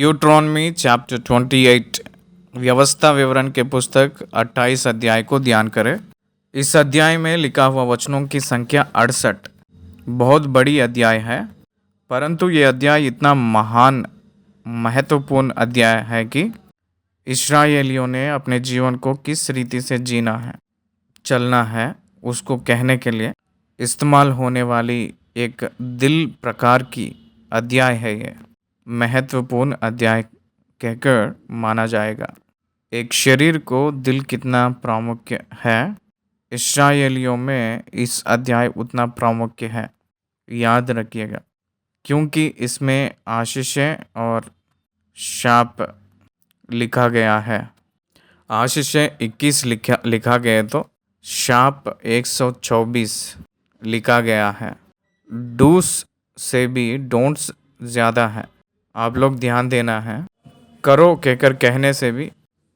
Deuteronomy chapter 28 व्यवस्था विवरण के पुस्तक 28 अध्याय को ध्यान करें। इस अध्याय में लिखा हुआ वचनों की संख्या 68 बहुत बड़ी अध्याय है, परंतु ये अध्याय इतना महान महत्वपूर्ण अध्याय है कि इस्राएलियों ने अपने जीवन को किस रीति से जीना है, चलना है, उसको कहने के लिए इस्तेमाल होने वाली एक दिल प्रकार की अध्याय है। ये महत्वपूर्ण अध्याय कहकर माना जाएगा। एक शरीर को दिल कितना प्रामुख्य है, इस्राएलियों में इस अध्याय उतना प्रामुख्य है, याद रखिएगा, क्योंकि इसमें आशीषें और शाप लिखा गया है। आशीषें 21 लिखा गया तो शाप 124 लिखा गया है। डूस से भी डोंट्स ज़्यादा है, आप लोग ध्यान देना है। करो कहकर कहने से भी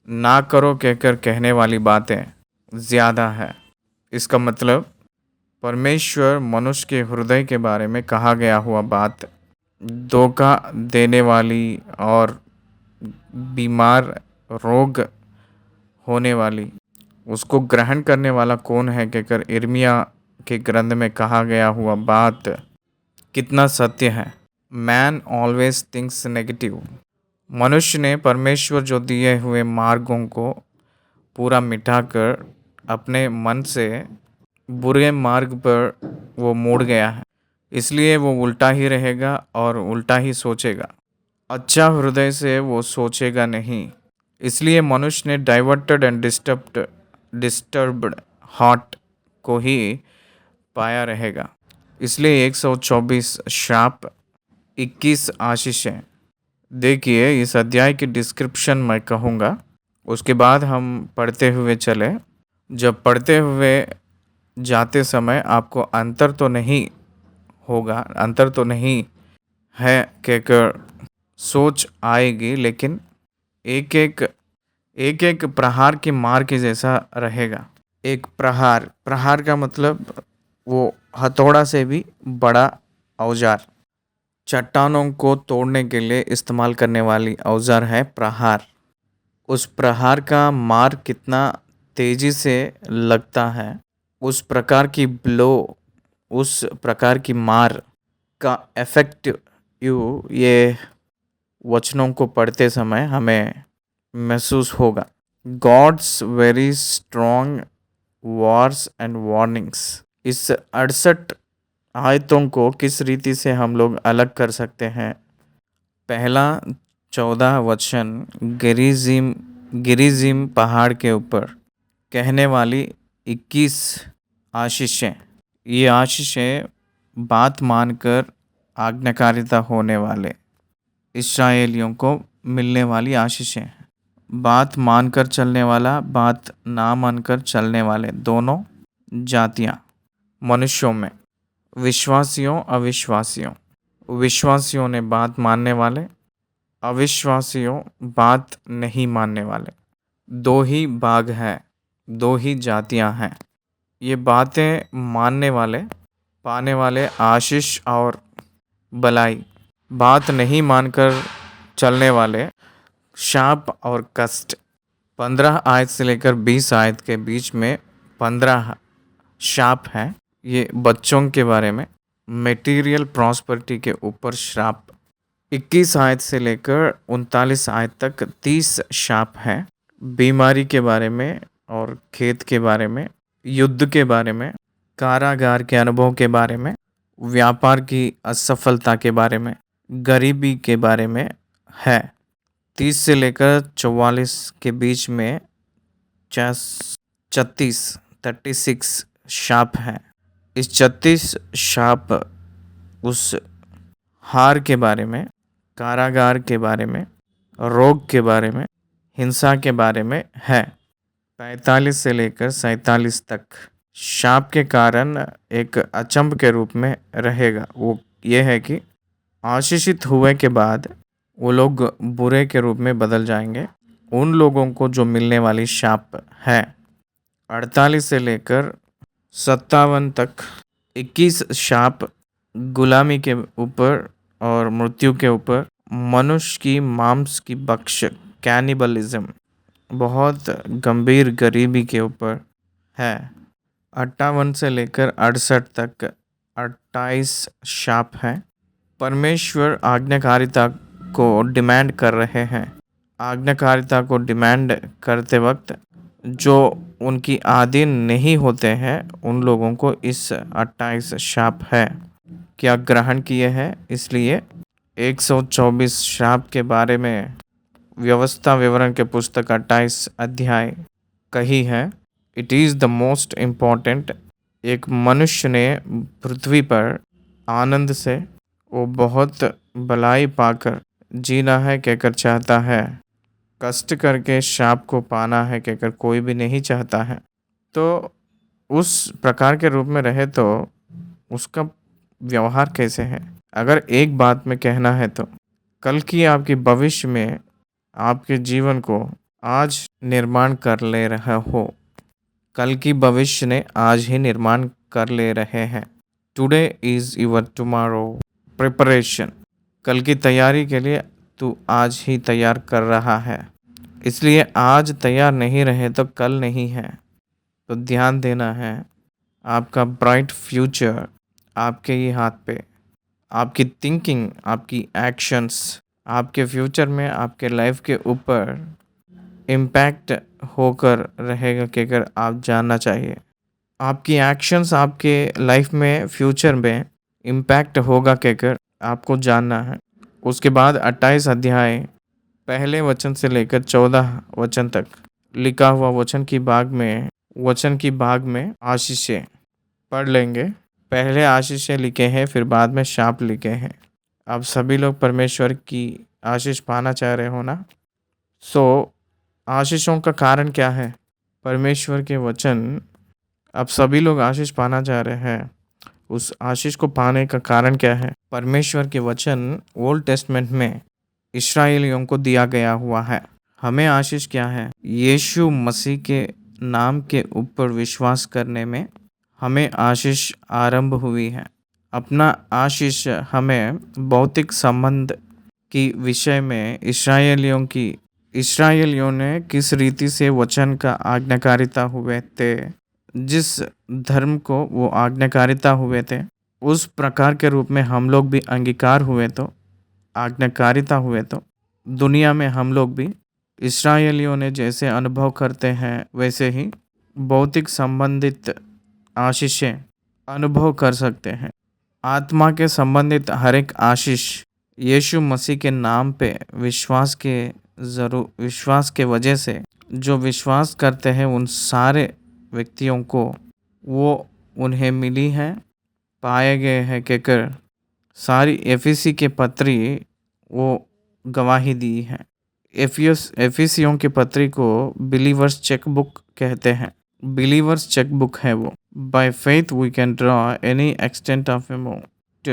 ना करो कहकर कहने वाली बातें ज़्यादा है। इसका मतलब परमेश्वर मनुष्य के हृदय के बारे में कहा गया हुआ बात धोखा देने वाली और बीमार रोग होने वाली, उसको ग्रहण करने वाला कौन है कहकर इर्मिया के ग्रंथ में कहा गया हुआ बात कितना सत्य है। Man always thinks negative. मनुष्य ने परमेश्वर जो दिए हुए मार्गों को पूरा मिटाकर अपने मन से बुरे मार्ग पर वो मुड़ गया है, इसलिए वो उल्टा ही रहेगा और उल्टा ही सोचेगा। अच्छा हृदय से वो सोचेगा नहीं, इसलिए मनुष्य ने डाइवर्टेड एंड डिस्टर्ब्ड हार्ट को ही पाया रहेगा। इसलिए 124 श्राप, 21 आशीषें। देखिए, इस अध्याय की डिस्क्रिप्शन मैं कहूँगा, उसके बाद हम पढ़ते हुए चले। जब पढ़ते हुए जाते समय आपको अंतर तो नहीं होगा, अंतर तो नहीं है कहकर सोच आएगी, लेकिन एक एक प्रहार की मार के जैसा रहेगा। एक प्रहार का मतलब वो हथौड़ा से भी बड़ा औजार, चट्टानों को तोड़ने के लिए इस्तेमाल करने वाली औजार है प्रहार। उस प्रहार का मार कितना तेजी से लगता है, उस प्रकार की ब्लो, उस प्रकार की मार का इफेक्ट ये वचनों को पढ़ते समय हमें महसूस होगा। God's very strong wars and warnings. इस 68 आयतों को किस रीति से हम लोग अलग कर सकते हैं। पहला 14 वचन गिरिजिम पहाड़ के ऊपर कहने वाली 21 आशीषें। ये आशीषें बात मानकर आज्ञाकारिता होने वाले इस्राएलियों को मिलने वाली आशीषें हैं। बात मानकर चलने वाला, बात ना मानकर चलने वाले दोनों जातियां मनुष्यों में, विश्वासियों अविश्वासियों। विश्वासियों ने बात मानने वाले, अविश्वासियों बात नहीं मानने वाले। दो ही भाग हैं, दो ही जातियां हैं। ये बातें मानने वाले पाने वाले आशीष और भलाई, बात नहीं मानकर चलने वाले शाप और कष्ट। 15 आयत से लेकर 20 आयत के बीच में 15 शाप हैं। ये बच्चों के बारे में, मटेरियल प्रॉस्पेरिटी के ऊपर श्राप। 21 आयत से लेकर 39 आयत तक 30 शाप हैं। बीमारी के बारे में और खेत के बारे में, युद्ध के बारे में, कारागार के अनुभव के बारे में, व्यापार की असफलता के बारे में, गरीबी के बारे में है। 30 से लेकर 44 के बीच में 36 शाप हैं। इस 36 शाप उस हार के बारे में, कारागार के बारे में, रोग के बारे में, हिंसा के बारे में है। 45 से लेकर 47 तक शाप के कारण एक अचंभ के रूप में रहेगा। वो ये है कि आशीषित हुए के बाद वो लोग बुरे के रूप में बदल जाएंगे। उन लोगों को जो मिलने वाली शाप है। 48 से लेकर 57 तक 21 शाप गुलामी के ऊपर और मृत्यु के ऊपर मनुष्य की मांस की बख्श कैनिबलिज्म बहुत गंभीर गरीबी के ऊपर है। 58 से लेकर 68 तक 28 शाप हैं। परमेश्वर आज्ञाकारिता को डिमांड कर रहे हैं। आज्ञाकारिता को डिमांड करते वक्त जो उनकी आधीन नहीं होते हैं उन लोगों को इस 28 शाप है क्या ग्रहण किए हैं। इसलिए 124 शाप के बारे में व्यवस्था विवरण के पुस्तक 28 अध्याय कही है। It is the most important. एक मनुष्य ने पृथ्वी पर आनंद से वो बहुत भलाई पाकर जीना है कहकर चाहता है। कष्ट करके शाप को पाना है कहकर कोई भी नहीं चाहता है। तो उस प्रकार के रूप में रहे तो उसका व्यवहार कैसे है। अगर एक बात में कहना है तो कल की आपकी भविष्य में आपके जीवन को आज निर्माण कर ले रहा हो। कल की भविष्य ने आज ही निर्माण कर ले रहे हैं। Today is your tomorrow preparation. कल की तैयारी के लिए तू आज ही तैयार कर रहा है। इसलिए आज तैयार नहीं रहे तो कल नहीं है। तो ध्यान देना है। आपका ब्राइट फ्यूचर आपके ही हाथ पे। आपकी थिंकिंग, आपकी एक्शंस आपके फ्यूचर में आपके लाइफ के ऊपर इम्पैक्ट होकर रहेगा कहकर आप जानना चाहिए। आपकी एक्शंस आपके लाइफ में फ्यूचर में इम्पैक्ट होगा कहकर आपको जानना है। उसके बाद 28 अध्याय पहले वचन से लेकर 14 वचन तक लिखा हुआ वचन की भाग में आशीषें पढ़ लेंगे। पहले आशीषें लिखे हैं फिर बाद में शाप लिखे हैं। आप सभी लोग परमेश्वर की आशीष पाना चाह रहे हो ना। सो आशीषों का कारण क्या है। परमेश्वर के वचन आप सभी लोग आशीष पाना चाह रहे हैं। उस आशीष को पाने का कारण क्या है। परमेश्वर के वचन ओल्ड टेस्टमेंट में इस्राएलियों को दिया गया हुआ है। हमें आशीष क्या है। यीशु मसीह के नाम के ऊपर विश्वास करने में हमें आशीष आरंभ हुई है। अपना आशीष हमें भौतिक संबंध की विषय में इस्राएलियों ने किस रीति से वचन का आज्ञाकारिता हुए थे, जिस धर्म को वो आज्ञाकारिता हुए थे उस प्रकार के रूप में हम लोग भी अंगीकार हुए तो आज्ञाकारिता हुए तो दुनिया में हम लोग भी इस्राएलियों ने जैसे अनुभव करते हैं वैसे ही भौतिक संबंधित आशीषें अनुभव कर सकते हैं। आत्मा के संबंधित हर एक आशीष यीशु मसीह के नाम पे विश्वास के वजह से जो विश्वास करते हैं उन सारे व्यक्तियों को वो उन्हें मिली है, पाए गए हैं कहकर सारी एफिसी के पत्री वो गवाही दी है। एफिसियों की पत्री को बिलीवर्स चेकबुक कहते हैं। बिलीवर्स चेकबुक है वो। By faith we can draw any extent of amount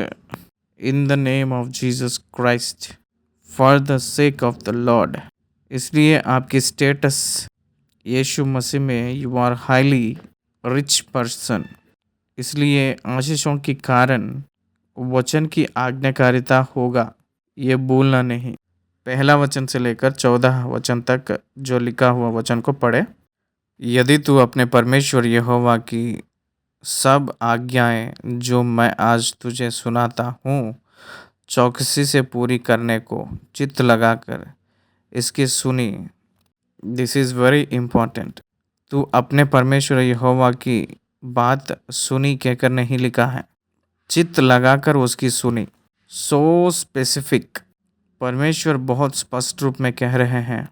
in the name of Jesus Christ for the sake of the Lord. इसलिए आपकी स्टेटस यीशु मसीह में you are highly rich person. इसलिए आशीषों के कारण वचन की आज्ञाकारिता होगा, ये भूलना नहीं। पहला वचन से लेकर 14 वचन तक जो लिखा हुआ वचन को पढ़े। यदि तू अपने परमेश्वर यहोवा की सब आज्ञाएं जो मैं आज तुझे सुनाता हूँ चौकसी से पूरी करने को चित्त लगाकर इसकी सुनी। This is very important. तू अपने परमेश्वर यहोवा की बात सुनी कहकर नहीं लिखा है, चित्त लगाकर उसकी सुनी। So specific. परमेश्वर बहुत स्पष्ट रूप में कह रहे हैं,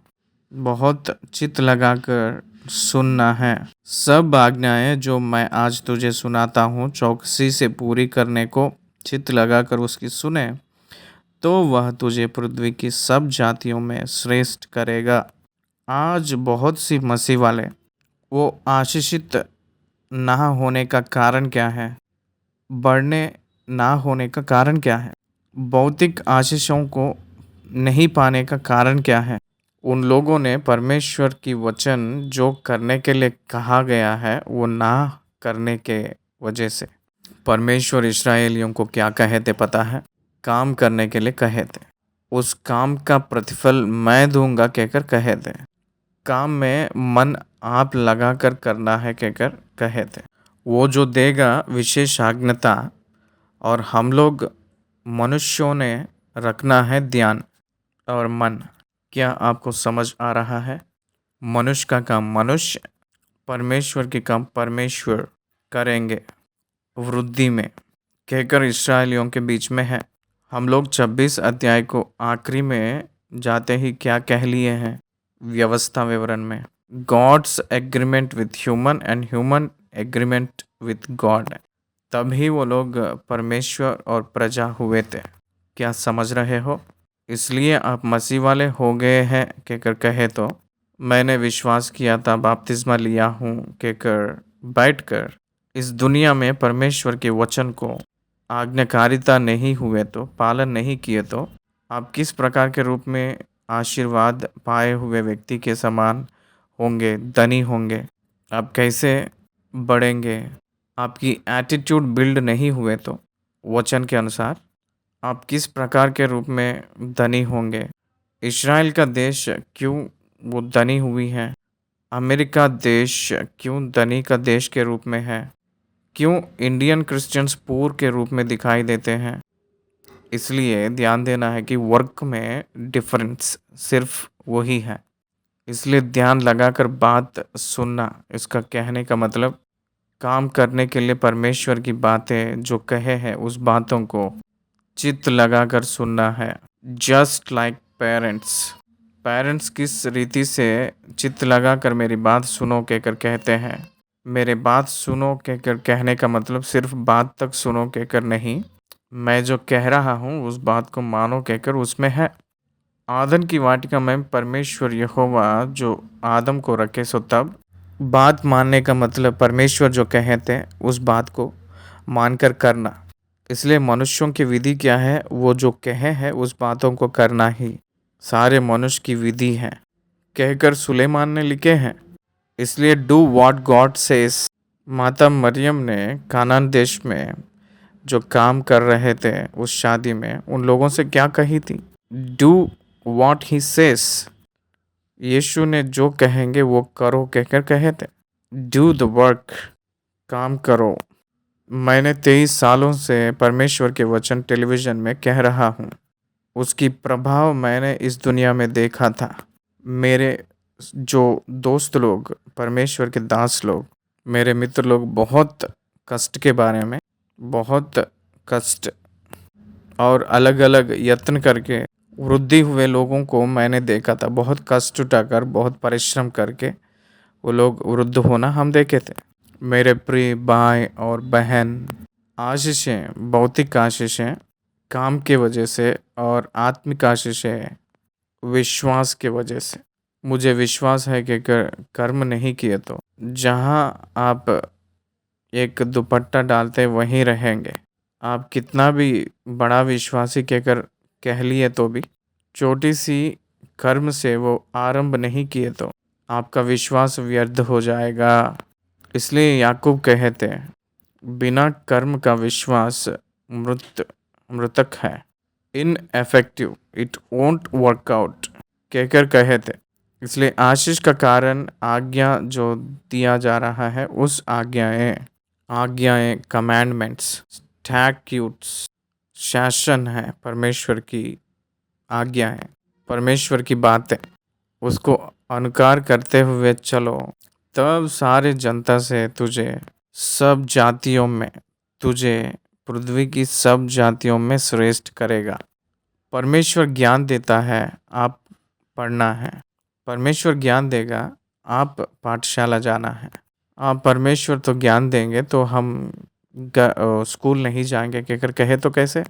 बहुत चित्त लगाकर सुनना है। सब आज्ञाएं जो मैं आज तुझे सुनाता हूँ चौकसी से पूरी करने को चित्त लगाकर उसकी सुने तो वह तुझे पृथ्वी की सब जातियों में श्रेष्ठ करेगा। आज बहुत सी मसीह वाले वो आशीषित ना होने का कारण क्या है, बढ़ने ना होने का कारण क्या है, भौतिक आशीषों को नहीं पाने का कारण क्या है। उन लोगों ने परमेश्वर की वचन जो करने के लिए कहा गया है वो ना करने के वजह से। परमेश्वर इस्राएलियों को क्या कहे थे पता है, काम करने के लिए कहे थे। उस काम का प्रतिफल मैं दूंगा कहकर कहे थे। काम में मन आप लगाकर करना है कहकर कहे थे। वो जो देगा विशेषज्ञता, और हम लोग मनुष्यों ने रखना है ध्यान और मन। क्या आपको समझ आ रहा है? मनुष्य का काम मनुष्य, परमेश्वर के काम परमेश्वर करेंगे वृद्धि में कहकर इस्राएलियों के बीच में है। हम लोग 26 अध्याय को आखिरी में जाते ही क्या कह लिए हैं व्यवस्था विवरण में? God's agreement with human and human agreement with God. तभी वो लोग परमेश्वर और प्रजा हुए थे। क्या समझ रहे हो? इसलिए आप मसीह वाले हो गए हैं कहकर कहे तो मैंने विश्वास किया था, बपतिस्मा लिया हूँ कहकर बैठकर इस दुनिया में परमेश्वर के वचन को आज्ञाकारिता नहीं हुए तो, पालन नहीं किए तो आप किस प्रकार के रूप में आशीर्वाद पाए हुए व्यक्ति के समान होंगे, धनी होंगे? आप कैसे बढ़ेंगे? आपकी एटीट्यूड बिल्ड नहीं हुए तो वचन के अनुसार आप किस प्रकार के रूप में धनी होंगे? इस्राएल का देश क्यों वो धनी हुई है? अमेरिका देश क्यों धनी का देश के रूप में है? क्यों इंडियन क्रिश्चियंस पूर के रूप में दिखाई देते हैं? इसलिए ध्यान देना है कि वर्क में डिफरेंस सिर्फ वही है। इसलिए ध्यान लगाकर बात सुनना। इसका कहने का मतलब काम करने के लिए परमेश्वर की बातें जो कहे हैं उस बातों को चित्त लगाकर सुनना है। Just like parents. पेरेंट्स किस रीति से चित्त लगाकर मेरी बात सुनो कहकर कहते हैं। मेरे बात सुनो कहकर कहने का मतलब सिर्फ बात तक सुनो कहकर नहीं, मैं जो कह रहा हूँ उस बात को मानो कहकर उसमें है। आदम की वाटिका में परमेश्वर यहोवा जो आदम को रखे सो तब बात मानने का मतलब परमेश्वर जो कहे थे उस बात को मानकर करना। इसलिए मनुष्यों की विधि क्या है? वो जो कहे हैं उस बातों को करना ही सारे मनुष्य की विधि है कहकर सुलेमान ने लिखे हैं। इसलिए डू व्हाट गॉड सेज। माता मरियम ने कानान देश में जो काम कर रहे थे उस शादी में उन लोगों से क्या कही थी? Do what he says. Yeshu ने जो कहेंगे वो करो कहकर कहे थे। Do the work. काम करो। मैंने 23 सालों से परमेश्वर के वचन टेलीविज़न में कह रहा हूँ। उसकी प्रभाव मैंने इस दुनिया में देखा था। मेरे जो दोस्त लोग, परमेश्वर के दास लोग, मेरे मित्र लोग बहुत कष्ट के बारे में, बहुत कष्ट और अलग अलग यत्न करके वृद्धि हुए लोगों को मैंने देखा था। बहुत कष्ट उठाकर, बहुत परिश्रम करके वो लोग वृद्ध होना हम देखे थे। मेरे प्रिय भाई और बहन, आशीषें, भौतिक आशीषें काम के वजह से और आत्मिक आशीषें विश्वास के वजह से। मुझे विश्वास है कि कर्म नहीं किए तो जहाँ आप एक दुपट्टा डालते वहीं रहेंगे। आप कितना भी बड़ा विश्वासी कहकर कह लिए तो भी छोटी सी कर्म से वो आरंभ नहीं किए तो आपका विश्वास व्यर्थ हो जाएगा। इसलिए याकूब कहते हैं बिना कर्म का विश्वास मृतक है, इनएफेक्टिव, इट वोंट वर्कआउट कहकर कहे थे। इसलिए आशीष का कारण आज्ञा जो दिया जा रहा है उस आज्ञाएं कमांडमेंट्स, स्टैट्यूट्स, शासन है परमेश्वर की आज्ञाएं, परमेश्वर की बातें, उसको अनुकार करते हुए चलो तब सारे जनता से तुझे सब जातियों में, तुझे पृथ्वी की सब जातियों में श्रेष्ठ करेगा। परमेश्वर ज्ञान देता है, आप पढ़ना है। परमेश्वर ज्ञान देगा, आप पाठशाला जाना है। आप परमेश्वर तो ज्ञान देंगे तो हम स्कूल नहीं जाएंगे कहकर कहे तो कैसे?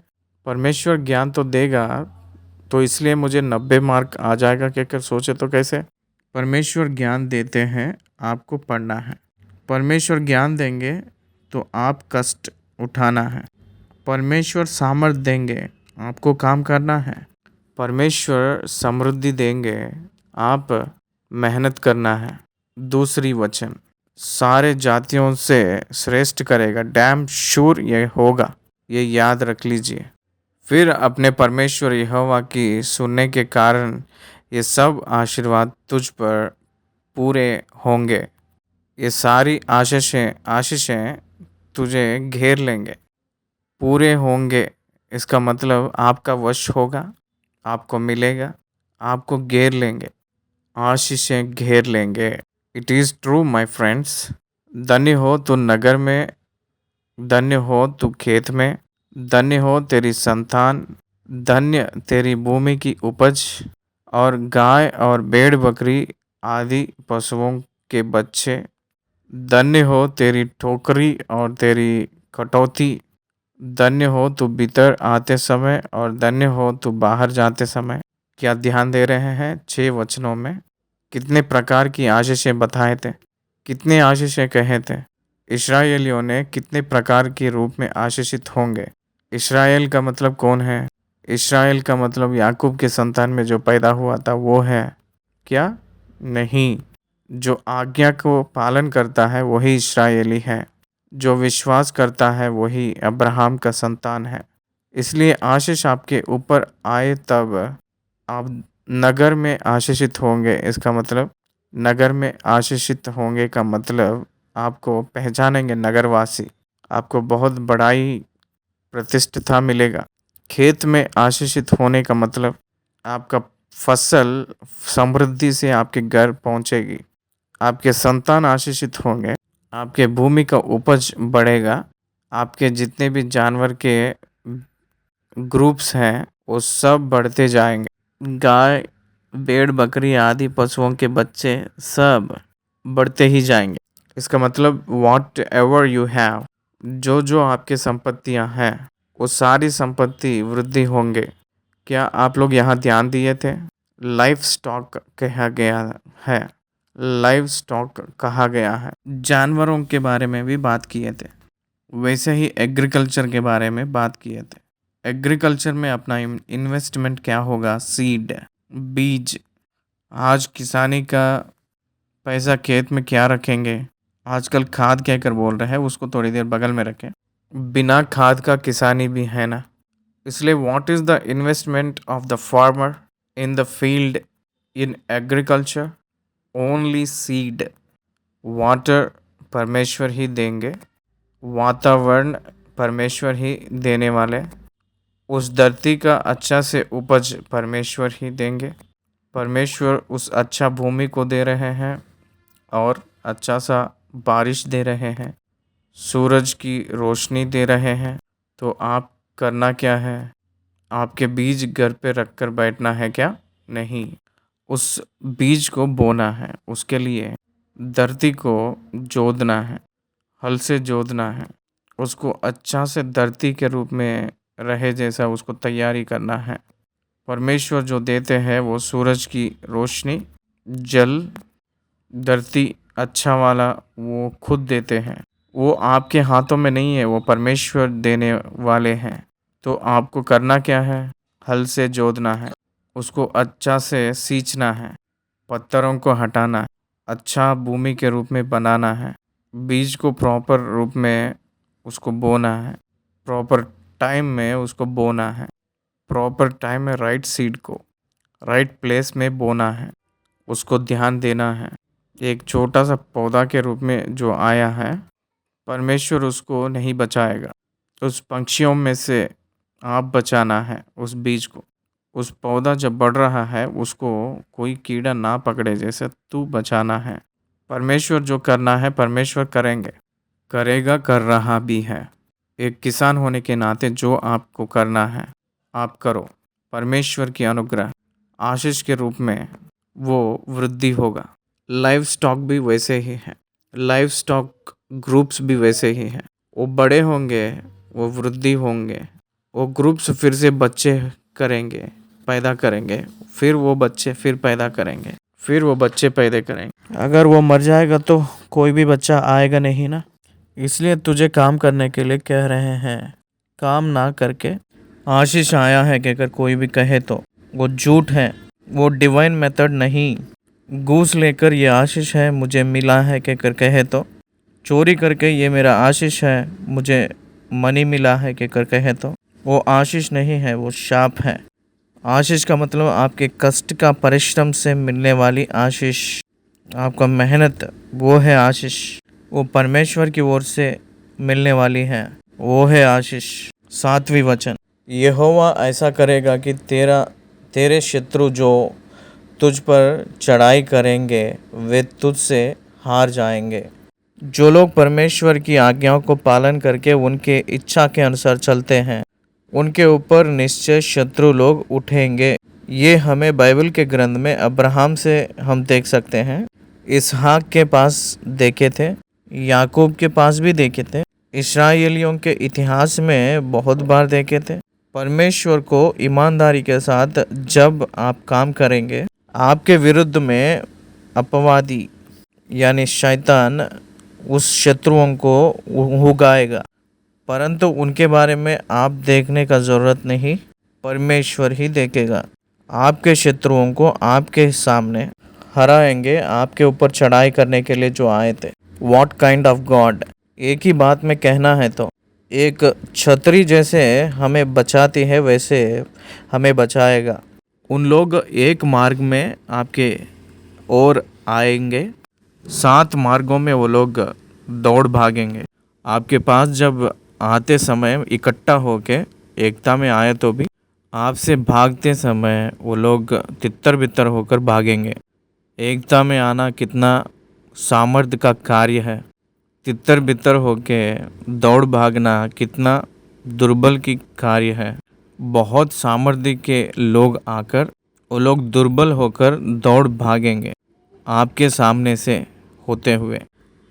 परमेश्वर ज्ञान तो देगा तो इसलिए मुझे 90 मार्क आ जाएगा कहकर सोचे तो कैसे? परमेश्वर ज्ञान देते हैं, आपको पढ़ना है। परमेश्वर ज्ञान देंगे तो आप कष्ट उठाना है। परमेश्वर सामर्थ्य देंगे, आपको काम करना है। परमेश्वर समृद्धि देंगे, आप मेहनत करना है। दूसरी वचन सारे जातियों से श्रेष्ठ करेगा। डैम श्योर ये होगा, ये याद रख लीजिए। फिर अपने परमेश्वर यहोवा की सुनने के कारण ये सब आशीर्वाद तुझ पर पूरे होंगे। ये सारी आशीषें आशीषें तुझे घेर लेंगे, पूरे होंगे। इसका मतलब आपका वश होगा, आपको मिलेगा, आपको घेर लेंगे, आशीषें घेर लेंगे। It is true my friends. धन्य हो तू नगर में, धन्य हो तू खेत में, धन्य हो तेरी संतान, धन्य तेरी भूमि की उपज और गाय और भेड़ बकरी आदि पशुओं के बच्चे। धन्य हो तेरी ठोकरी और तेरी कटौती, धन्य हो तू भीतर आते समय और धन्य हो तू बाहर जाते समय। क्या ध्यान दे रहे हैं 6 वचनों में कितने प्रकार की आशीषें बताए थे, कितने आशीषें कहे थे। इस्राएलियों ने कितने प्रकार के रूप में आशीषित होंगे। इस्राएल का मतलब कौन है? इस्राएल का मतलब याकूब के संतान में जो पैदा हुआ था वो है क्या? नहीं, जो आज्ञा को पालन करता है वही इस्राएली है, जो विश्वास करता है वही अब्राहम का संतान है। इसलिए आशीष आपके ऊपर आए तब आप नगर में आशीषित होंगे। इसका मतलब नगर में आशीषित होंगे का मतलब आपको पहचानेंगे नगरवासी, आपको बहुत बड़ाई प्रतिष्ठा मिलेगा। खेत में आशीषित होने का मतलब आपका फसल समृद्धि से आपके घर पहुंचेगी, आपके संतान आशीषित होंगे, आपके भूमि का उपज बढ़ेगा, आपके जितने भी जानवर के ग्रुप्स हैं वो सब बढ़ते जाएंगे। गाय भेड़ बकरी आदि पशुओं के बच्चे सब बढ़ते ही जाएंगे। इसका मतलब वॉट एवर यू हैव, जो जो आपकी संपत्तियां हैं वो सारी संपत्ति वृद्धि होंगे। क्या आप लोग यहाँ ध्यान दिए थे? लाइफ स्टॉक कहा गया है, लाइफ स्टॉक कहा गया है। जानवरों के बारे में भी बात किए थे, वैसे ही एग्रीकल्चर के बारे में बात किए थे। एग्रीकल्चर में अपना इन्वेस्टमेंट क्या होगा? सीड, बीज। आज किसानी का पैसा खेत में क्या रखेंगे? आजकल खाद कहकर बोल रहे हैं, उसको थोड़ी देर बगल में रखें। बिना खाद का किसानी भी है ना। इसलिए what is the investment of the farmer in the field in agriculture? Only seed. Water परमेश्वर ही देंगे, वातावरण परमेश्वर ही देने वाले, उस धरती का अच्छा से उपज परमेश्वर ही देंगे। परमेश्वर उस अच्छा भूमि को दे रहे हैं और अच्छा सा बारिश दे रहे हैं, सूरज की रोशनी दे रहे हैं। तो आप करना क्या है? आपके बीज घर पे रख कर बैठना है क्या? नहीं, उस बीज को बोना है। उसके लिए धरती को जोतना है, हल से जोतना है, उसको अच्छा से धरती के रूप में रहे जैसा उसको तैयारी करना है। परमेश्वर जो देते हैं वो सूरज की रोशनी, जल, धरती अच्छा वाला वो खुद देते हैं। वो आपके हाथों में नहीं है, वो परमेश्वर देने वाले हैं। तो आपको करना क्या है? हल से जोतना है, उसको अच्छा से सींचना है, पत्थरों को हटाना है, अच्छा भूमि के रूप में बनाना है, बीज को प्रॉपर रूप में उसको बोना है, प्रॉपर टाइम में उसको बोना है, प्रॉपर टाइम में राइट सीड को राइट प्लेस में बोना है, उसको ध्यान देना है। एक छोटा सा पौधा के रूप में जो आया है, परमेश्वर उसको नहीं बचाएगा। उस पंछियों में से आप बचाना है उस बीज को। उस पौधा जब बढ़ रहा है उसको कोई कीड़ा ना पकड़े जैसे तू बचाना है। परमेश्वर जो करना है परमेश्वर करेंगे, करेगा, कर रहा भी है। एक किसान होने के नाते जो आपको करना है आप करो। परमेश्वर की अनुग्रह आशीष के रूप में वो वृद्धि होगा। लाइव स्टॉक भी वैसे ही है, लाइव स्टॉक ग्रुप्स भी वैसे ही हैं। वो बड़े होंगे, वो वृद्धि होंगे, वो ग्रुप्स फिर से बच्चे करेंगे, पैदा करेंगे, फिर वो बच्चे फिर पैदा करेंगे, फिर वो बच्चे पैदा करेंगे। अगर वो मर जाएगा तो कोई भी बच्चा आएगा नहीं ना। इसलिए तुझे काम करने के लिए कह रहे हैं। काम ना करके आशीष आया है कहकर कोई भी कहे तो वो झूठ है, वो डिवाइन मेथड नहीं। घूस लेकर ये आशीष है मुझे मिला है कहकर कहे तो, चोरी करके ये मेरा आशीष है मुझे मनी मिला है कहकर कहे तो, वो आशीष नहीं है, वो शाप है। आशीष का मतलब आपके कष्ट का परिश्रम से मिलने वाली आशीष, आपका मेहनत, वो है आशीष। वो परमेश्वर की ओर से मिलने वाली है, वो है आशीष। 7वीं वचन, यहोवा ऐसा करेगा कि तेरे शत्रु जो तुझ पर चढ़ाई करेंगे वे तुझसे हार जाएंगे। जो लोग परमेश्वर की आज्ञाओं को पालन करके उनके इच्छा के अनुसार चलते हैं, उनके ऊपर निश्चय शत्रु लोग उठेंगे। ये हमें बाइबल के ग्रंथ में अब्राहम से हम देख सकते हैं, इसहाक के पास देखे थे, याकूब के पास भी देखे थे, इस्राएलियों के इतिहास में बहुत बार देखे थे। परमेश्वर को ईमानदारी के साथ जब आप काम करेंगे, आपके विरुद्ध में अपवादी यानी शैतान उस शत्रुओं को उगाएगा, परंतु उनके बारे में आप देखने का ज़रूरत नहीं, परमेश्वर ही देखेगा। आपके शत्रुओं को आपके सामने हराएंगे, आपके ऊपर चढ़ाई करने के लिए जो आए थे। What kind of God. एक ही बात में कहना है तो एक छतरी जैसे हमें बचाती है वैसे हमें बचाएगा। उन लोग एक मार्ग में आपके ओर आएंगे, 7 मार्गों में वो लोग दौड़ भागेंगे। आपके पास जब आते समय इकट्ठा होके एकता में आए तो भी आपसे भागते समय वो लोग तितर बितर होकर भागेंगे। एकता में आना कितना सामर्थ्य का कार्य है, तितर बितर होके दौड़ भागना कितना दुर्बल की कार्य है। बहुत सामर्थ्य के लोग आकर वो लोग दुर्बल होकर दौड़ भागेंगे आपके सामने से होते हुए।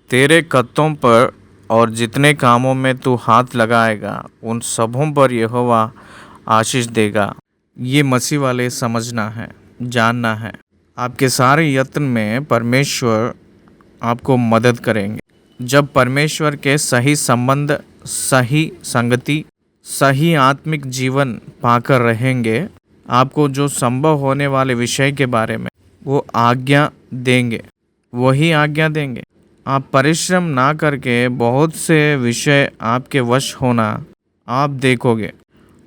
तेरे कत्तों पर और जितने कामों में तू हाथ लगाएगा उन सबों पर यहोवा आशीष देगा। ये मसीह वाले समझना है, जानना है। आपके सारे यत्न में परमेश्वर आपको मदद करेंगे। जब परमेश्वर के सही संबंध, सही संगति, सही आत्मिक जीवन पाकर रहेंगे, आपको जो संभव होने वाले विषय के बारे में वो आज्ञा देंगे, वही आज्ञा देंगे। आप परिश्रम ना करके बहुत से विषय आपके वश होना आप देखोगे।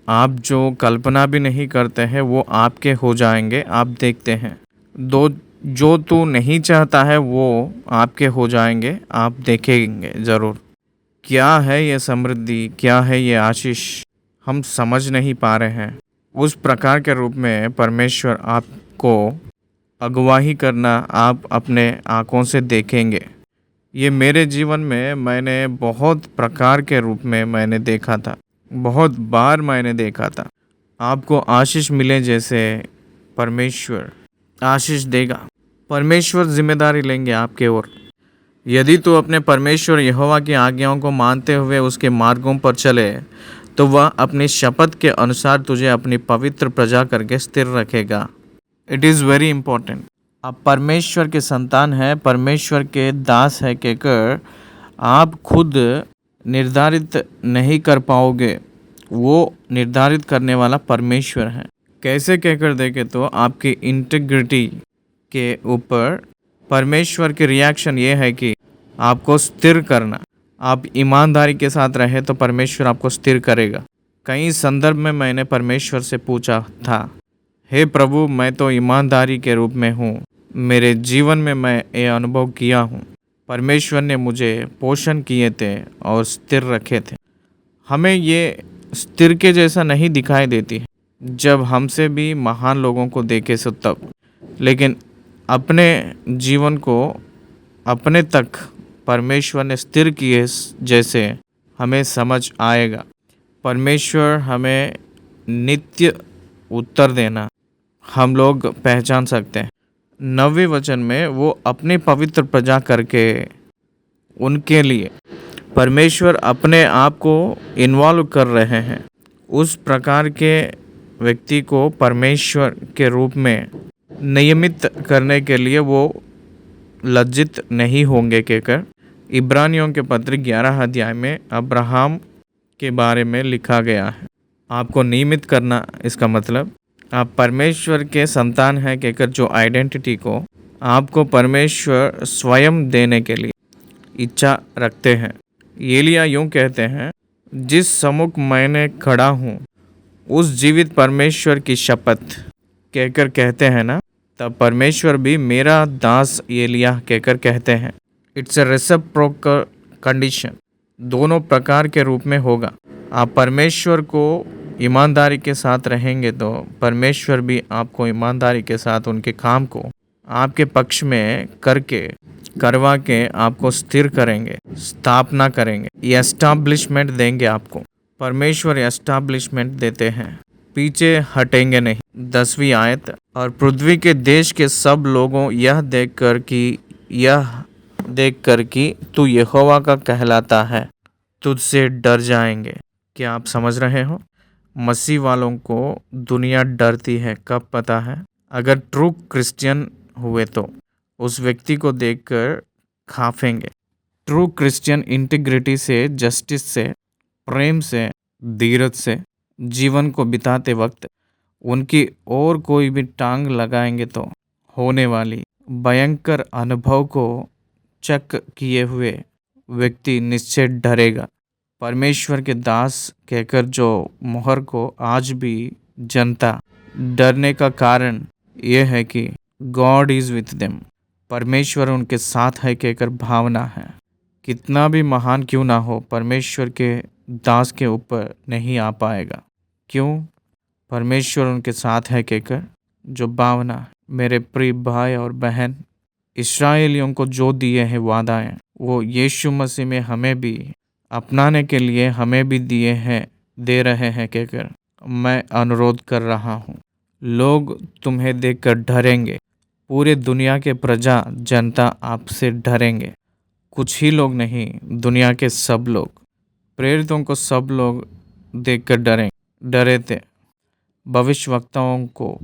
आप जो कल्पना भी नहीं करते हैं वो आपके हो जाएंगे, आप देखते हैं। जो तू नहीं चाहता है वो आपके हो जाएंगे, आप देखेंगे ज़रूर। क्या है ये समृद्धि, क्या है ये आशीष, हम समझ नहीं पा रहे हैं। उस प्रकार के रूप में परमेश्वर आपको अगुवाही करना आप अपने आँखों से देखेंगे। ये मेरे जीवन में मैंने बहुत प्रकार के रूप में मैंने देखा था, बहुत बार मैंने देखा था। आपको आशीष मिले जैसे परमेश्वर आशीष देगा। परमेश्वर जिम्मेदारी लेंगे आपके ओर। यदि तू अपने परमेश्वर यहोवा की आज्ञाओं को मानते हुए उसके मार्गों पर चले तो वह अपनी शपथ के अनुसार तुझे अपनी पवित्र प्रजा करके स्थिर रखेगा। It is very important. आप परमेश्वर के संतान हैं, परमेश्वर के दास है कहकर आप खुद निर्धारित नहीं कर पाओगे, वो निर्धारित करने वाला परमेश्वर है। कैसे कहकर देखे तो आपकी इंटीग्रिटी के ऊपर परमेश्वर की रिएक्शन ये है कि आपको स्थिर करना। आप ईमानदारी के साथ रहे तो परमेश्वर आपको स्थिर करेगा। कई संदर्भ में मैंने परमेश्वर से पूछा था, हे प्रभु, मैं तो ईमानदारी के रूप में हूँ, मेरे जीवन में मैं ये अनुभव किया हूँ। परमेश्वर ने मुझे पोषण किए थे और स्थिर रखे थे। हमें ये स्थिर के जैसा नहीं दिखाई देती है जब हमसे भी महान लोगों को देखे सो तब, लेकिन अपने जीवन को अपने तक परमेश्वर ने स्थिर किए जैसे हमें समझ आएगा। परमेश्वर हमें नित्य उत्तर देना हम लोग पहचान सकते हैं। 9वें वचन में वो अपनी पवित्र प्रजा करके उनके लिए परमेश्वर अपने आप को इन्वॉल्व कर रहे हैं। उस प्रकार के व्यक्ति को परमेश्वर के रूप में नियमित करने के लिए वो लज्जित नहीं होंगे कहकर इब्रानियों के पत्र 11 अध्याय में अब्राहम के बारे में लिखा गया है। आपको नियमित करना, इसका मतलब आप परमेश्वर के संतान हैं कहकर जो आइडेंटिटी को आपको परमेश्वर स्वयं देने के लिए इच्छा रखते हैं। एलिया यूँ कहते हैं, जिस सम्मुख मैंने खड़ा हूँ उस जीवित परमेश्वर की शपथ कहकर कहते हैं ना, तब परमेश्वर भी मेरा दास एलिय्याह कहकर कहते हैं। इट्स ए रेसिप्रोकल कंडीशन, दोनों प्रकार के रूप में होगा। आप परमेश्वर को ईमानदारी के साथ रहेंगे तो परमेश्वर भी आपको ईमानदारी के साथ उनके काम को आपके पक्ष में करवा के आपको स्थिर करेंगे, स्थापना करेंगे, एस्टैब्लिशमेंट देंगे आपको। परमेश्वर एस्टैब्लिशमेंट देते हैं, पीछे हटेंगे नहीं। 10वीं आयत, और पृथ्वी के देश के सब लोगों यह देखकर कि तू यहोवा का कहलाता है, तुझसे डर जाएंगे। क्या आप समझ रहे हो? मसीह वालों को दुनिया डरती है, कब पता है? अगर ट्रू क्रिश्चियन हुए तो उस व्यक्ति को देखकर खाफेंगे। ट्रू क्रिश्चियन इंटीग्रिटी से, जस्टिस से, प्रेम से, धीरज से जीवन को बिताते वक्त उनकी और कोई भी टांग लगाएंगे तो होने वाली भयंकर अनुभव को चेक किए हुए व्यक्ति निश्चय डरेगा। परमेश्वर के दास कहकर जो मोहर को आज भी जनता डरने का कारण यह है कि गॉड इज़ विथ देम, परमेश्वर उनके साथ है कहकर भावना है। कितना भी महान क्यों ना हो, परमेश्वर के दास के ऊपर नहीं आ पाएगा। क्यों? परमेश्वर उनके साथ है कहकर जो भावना है। मेरे प्रिय भाई और बहन, इस्राएलियों को जो दिए हैं वादाएं, वो यीशु मसीह में हमें भी अपनाने के लिए हमें भी दे रहे हैं कहकर मैं अनुरोध कर रहा हूँ। लोग तुम्हें देखकर डरेंगे, पूरे दुनिया के प्रजा जनता आपसे डरेंगे। कुछ ही लोग नहीं, दुनिया के सब लोग, प्रेरितों को सब लोग देखकर डरे थे। भविष्यवक्ताओं को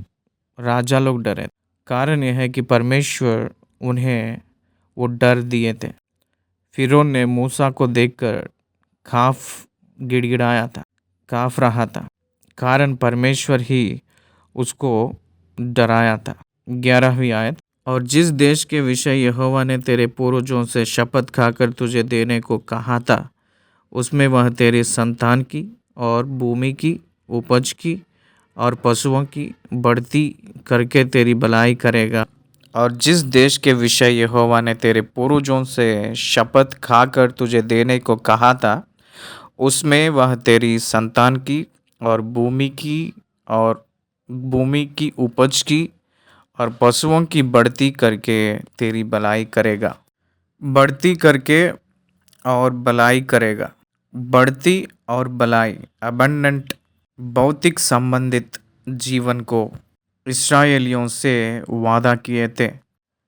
राजा लोग डरे। कारण यह है कि परमेश्वर उन्हें वो डर दिए थे। फिरौन ने मूसा को देखकर काफ रहा था, कारण परमेश्वर ही उसको डराया था। 11वीं आयत, और जिस देश के विषय यहोवा ने तेरे पूर्वजों से शपथ खाकर तुझे देने को कहा था, उसमें वह तेरी संतान की और भूमि की उपज की और पशुओं की बढ़ती करके तेरी भलाई करेगा। और जिस देश के विषय यहोवा ने तेरे पूर्वजों से शपथ खाकर तुझे देने को कहा था, उसमें वह तेरी संतान की और भूमि की उपज की और पशुओं की बढ़ती करके तेरी भलाई करेगा। बढ़ती करके और भलाई करेगा। बढ़ती और भलाई, अबंडेंट, भौतिक संबंधित जीवन को इस्राएलियों से वादा किए थे,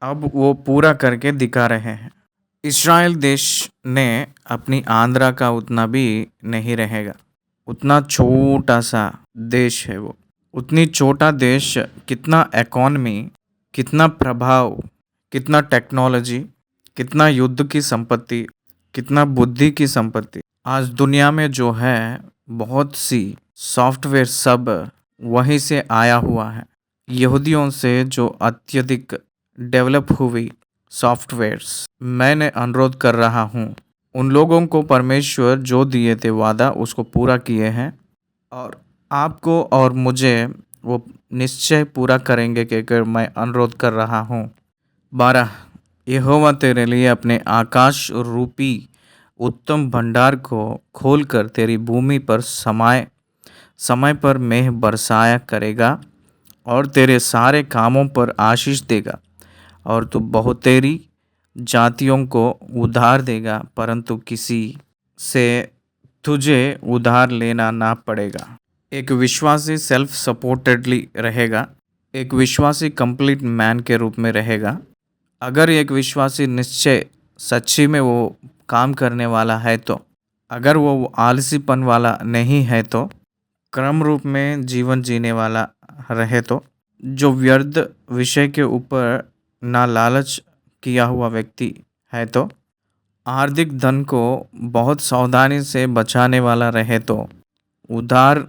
अब वो पूरा करके दिखा रहे हैं। इस्राएल देश ने अपनी आंध्रा का उतना भी नहीं रहेगा। उतना छोटा सा देश है वो। उतनी छोटा देश, कितना इकॉनमी, कितना प्रभाव, कितना टेक्नोलॉजी, कितना युद्ध की संपत्ति, कितना बुद्धि की संपत्ति। आज दुनिया में जो है बहुत सी सॉफ्टवेयर सब वहीं से आया हुआ है। यहूदियों से जो अत्यधिक डेवलप हुई सॉफ्टवेयर्स, मैंने अनुरोध कर रहा हूँ, उन लोगों को परमेश्वर जो दिए थे वादा उसको पूरा किए हैं और आपको और मुझे वो निश्चय पूरा करेंगे कहकर मैं अनुरोध कर रहा हूँ। 12, यहोवा तेरे लिए अपने आकाश रूपी उत्तम भंडार को खोलकर तेरी भूमि पर समय पर मेघ बरसाया करेगा और तेरे सारे कामों पर आशीष देगा और तू बहुतेरी जातियों को उधार देगा, परंतु किसी से तुझे उधार लेना ना पड़ेगा। एक विश्वासी सेल्फ सपोर्टेडली रहेगा। एक विश्वासी कंप्लीट मैन के रूप में रहेगा। अगर एक विश्वासी निश्चय सच्ची में वो काम करने वाला है तो, अगर वो आलसीपन वाला नहीं है तो, क्रम रूप में जीवन जीने वाला रहे तो, जो व्यर्थ विषय के ऊपर ना लालच किया हुआ व्यक्ति है तो, आर्थिक धन को बहुत सावधानी से बचाने वाला रहे तो, उधार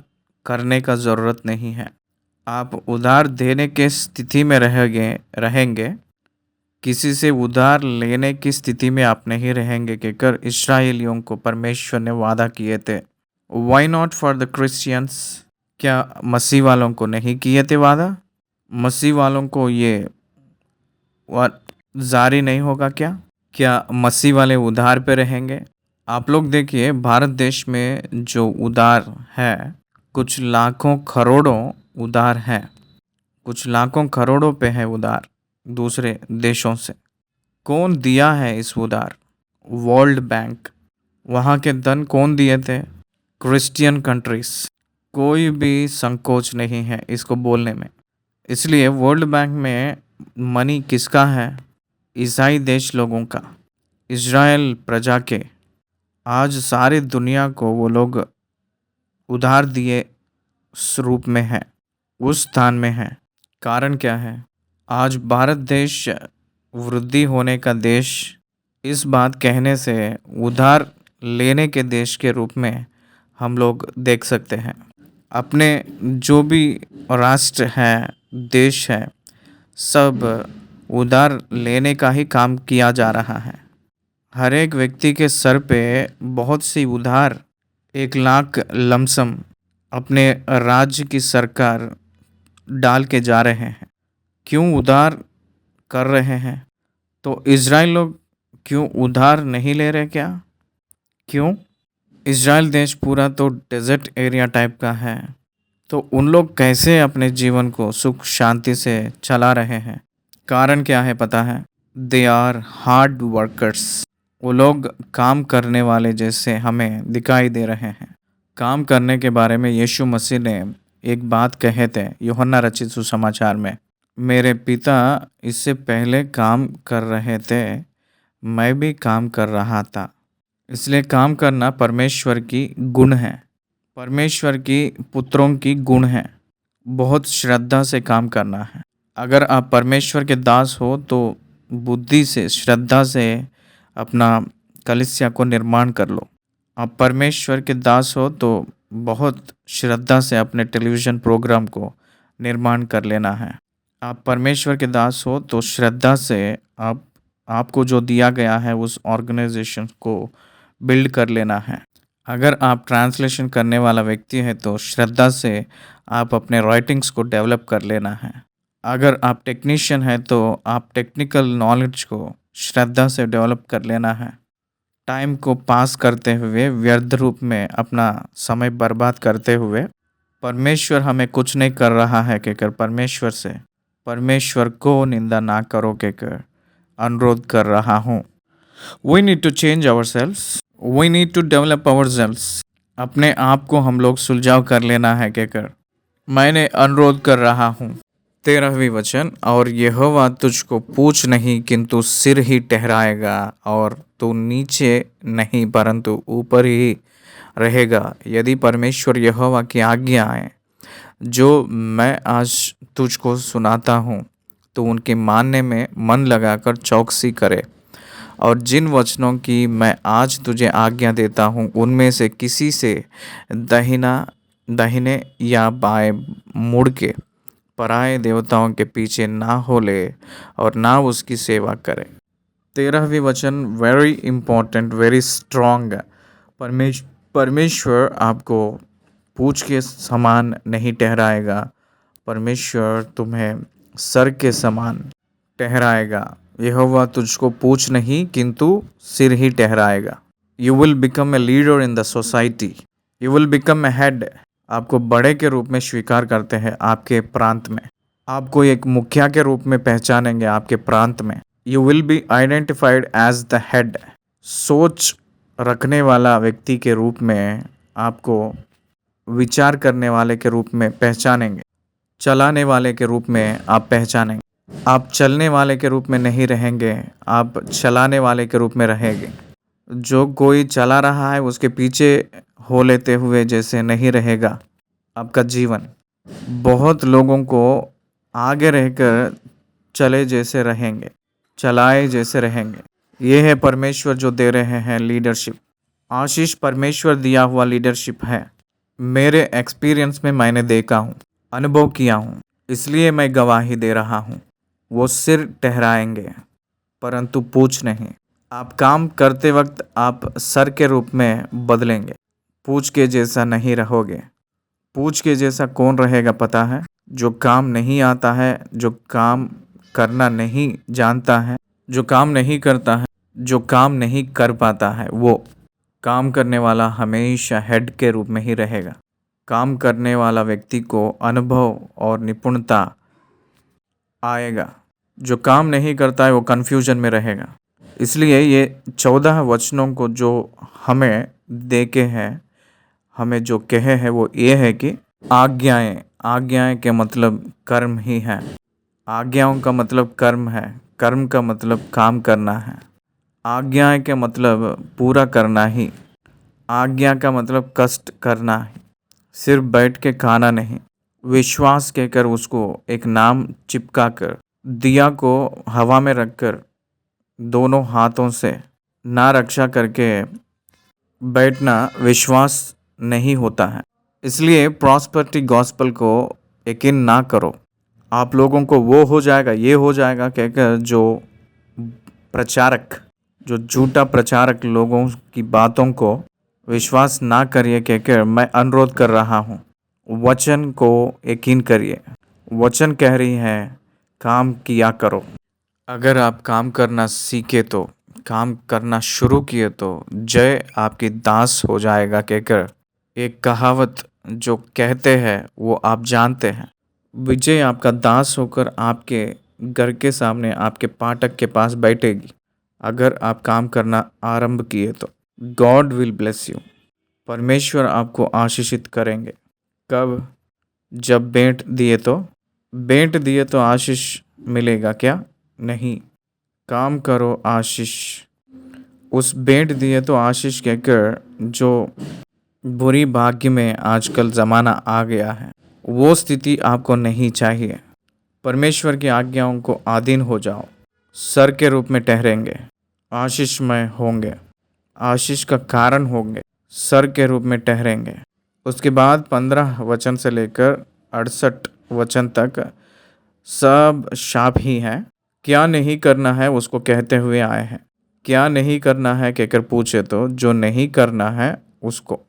करने का ज़रूरत नहीं है। आप उधार देने के स्थिति में रहेंगे, किसी से उधार लेने की स्थिति में आप नहीं रहेंगे कहकर इस्राएलियों को परमेश्वर ने वादा किए थे। Why not for the Christians? क्या मसीह वालों को नहीं किए थे वादा? मसीह वालों को ये वा- जारी नहीं होगा क्या? क्या मसीह वाले उधार पे रहेंगे? आप लोग देखिए, भारत देश में जो उधार है, कुछ लाखों करोड़ों उधार है। कुछ लाखों करोड़ों पे है उधार दूसरे देशों से। कौन दिया है इस उधार? World bank. वहाँ के धन कौन दिए थे? Christian countries. कोई भी संकोच नहीं है इसको बोलने में। इसलिए वर्ल्ड बैंक में मनी किसका है? ईसाई देश लोगों का, इज़राइल प्रजा के। आज सारी दुनिया को वो लोग उधार दिए उस रूप में है, उस स्थान में है। कारण क्या है? आज भारत देश वृद्धि होने का देश इस बात कहने से उधार लेने के देश के रूप में हम लोग देख सकते हैं। अपने जो भी राष्ट्र है, देश है, सब उधार लेने का ही काम किया जा रहा है। हर एक व्यक्ति के सर पे बहुत सी उधार, 1 लाख लमसम अपने राज्य की सरकार डाल के जा रहे हैं। क्यों उधार कर रहे हैं? तो इज़राइल लोग क्यों उधार नहीं ले रहे क्या? क्यों? इज़राइल देश पूरा तो डेजर्ट एरिया टाइप का है, तो उन लोग कैसे अपने जीवन को सुख शांति से चला रहे हैं? कारण क्या है पता है? They are hard workers. वो लोग काम करने वाले जैसे हमें दिखाई दे रहे हैं। काम करने के बारे में यीशु मसीह ने एक बात कहे थे यूहन्ना रचित सुसमाचार में। मेरे पिता इससे पहले काम कर रहे थे, मैं भी काम कर रहा था। इसलिए काम करना परमेश्वर की गुण है, परमेश्वर की पुत्रों की गुण है। बहुत श्रद्धा से काम करना है। अगर आप परमेश्वर के दास हो तो बुद्धि से, श्रद्धा से अपना कलीसिया को निर्माण कर लो। आप परमेश्वर के दास हो तो बहुत श्रद्धा से अपने टेलीविज़न प्रोग्राम को निर्माण कर लेना है। आप परमेश्वर के दास हो तो श्रद्धा से आपको जो दिया गया है उस ऑर्गेनाइजेशन को बिल्ड कर लेना है। अगर आप ट्रांसलेशन करने वाला व्यक्ति है तो श्रद्धा से आप अपने राइटिंग्स को डेवलप कर लेना है। अगर आप टेक्नीशियन है तो आप टेक्निकल नॉलेज को श्रद्धा से डेवलप कर लेना है। टाइम को पास करते हुए, व्यर्थ रूप में अपना समय बर्बाद करते हुए, परमेश्वर हमें कुछ नहीं कर रहा है कहकर परमेश्वर को निंदा ना करो कहकर अनुरोध कर रहा हूँ। We need to change ourselves. We need to develop ourselves. अपने आप को हम लोग सुलझाव कर लेना है कहकर मैंने अनुरोध कर रहा हूँ। 13वीं वचन, और यहोवा तुझको पूछ नहीं किंतु सिर ही ठहराएगा, और तू नीचे नहीं परंतु ऊपर ही रहेगा। यदि परमेश्वर यहोवा की आज्ञाएं जो मैं आज तुझको सुनाता हूँ तो उनके मानने में मन लगाकर चौकसी करे, और जिन वचनों की मैं आज तुझे आज्ञा देता हूँ उनमें से किसी से दाहिने या बाएं मुड़ के पराये देवताओं के पीछे ना हो ले और ना उसकी सेवा करे। 13वीं वचन वेरी इम्पोर्टेंट, वेरी स्ट्रॉन्ग। परमेश्वर आपको पूछ के समान नहीं ठहराएगा, परमेश्वर तुम्हें सर के समान ठहराएगा। यहोवा तुझको पूछ नहीं किंतु सिर ही ठहराएगा। You will become a leader in the society, you will become a head. आपको बड़े के रूप में स्वीकार करते हैं आपके प्रांत में, आपको एक मुखिया के रूप में पहचानेंगे आपके प्रांत में। You will be identified as the head. सोच रखने वाला व्यक्ति के रूप में आपको विचार करने वाले के रूप में पहचानेंगे, चलाने वाले के रूप में आप पहचानेंगे। आप चलने वाले के रूप में नहीं रहेंगे, आप चलाने वाले के रूप में रहेंगे। जो कोई चला रहा है उसके पीछे हो लेते हुए जैसे नहीं रहेगा आपका जीवन। बहुत लोगों को आगे रहकर चले जैसे रहेंगे, चलाए जैसे रहेंगे। ये है परमेश्वर जो दे रहे हैं लीडरशिप। आशीष परमेश्वर दिया हुआ लीडरशिप है। मेरे एक्सपीरियंस में मैंने देखा हूँ, अनुभव किया हूँ, इसलिए मैं गवाही दे रहा हूँ। वो सिर ठहराएंगे परंतु पूछ नहीं। आप काम करते वक्त आप सर के रूप में बदलेंगे, पूछ के जैसा नहीं रहोगे। पूछ के जैसा कौन रहेगा पता है? जो काम नहीं आता है, जो काम करना नहीं जानता है, जो काम नहीं करता है, जो काम नहीं कर पाता है, वो काम करने वाला हमेशा हेड के रूप में ही रहेगा। काम करने वाला व्यक्ति को अनुभव और निपुणता आएगा। जो काम नहीं करता है वो कन्फ्यूजन में रहेगा। इसलिए ये 14 वचनों को जो हमें देके हैं, हमें जो कहे हैं वो ये है कि आज्ञाएं, आज्ञाएं के मतलब कर्म ही है। आज्ञाओं का मतलब कर्म है, कर्म का मतलब काम करना है। आज्ञाएं के मतलब पूरा करना ही, आज्ञा का मतलब कष्ट करना ही, सिर्फ बैठ के खाना नहीं। विश्वास कहकर उसको एक नाम चिपका कर, दिया को हवा में रखकर दोनों हाथों से ना रक्षा करके बैठना विश्वास नहीं होता है। इसलिए प्रॉस्पेरिटी गॉस्पेल को यकीन ना करो। आप लोगों को वो हो जाएगा, ये हो जाएगा कहकर जो प्रचारक, जो झूठा प्रचारक लोगों की बातों को विश्वास ना करिए कहकर मैं अनुरोध कर रहा हूँ। वचन को यकीन करिए। वचन कह रही है काम किया करो। अगर आप काम करना सीखे तो, काम करना शुरू किए तो जय आपकी दास हो जाएगा कहकर एक कहावत जो कहते हैं वो आप जानते हैं। विजय आपका दास होकर आपके घर के सामने आपके फाटक के पास बैठेगी अगर आप काम करना आरंभ किए तो। God will bless you. परमेश्वर आपको आशीषित करेंगे। कब? जब भेंट दिए तो आशीष मिलेगा क्या? नहीं। काम करो आशीष। उस भेंट दिए तो आशीष कहकर जो बुरी भाग्य में आजकल ज़माना आ गया है, वो स्थिति आपको नहीं चाहिए। परमेश्वर की आज्ञाओं को अधीन हो जाओ। सर के रूप में ठहरेंगे, आशीषमय होंगे, आशीष का कारण होंगे, सर के रूप में ठहरेंगे। उसके बाद 15 वचन से लेकर 68 वचन तक सब शाप ही हैं। क्या नहीं करना है उसको कहते हुए आए हैं। क्या नहीं करना है कहकर पूछे तो जो नहीं करना है उसको।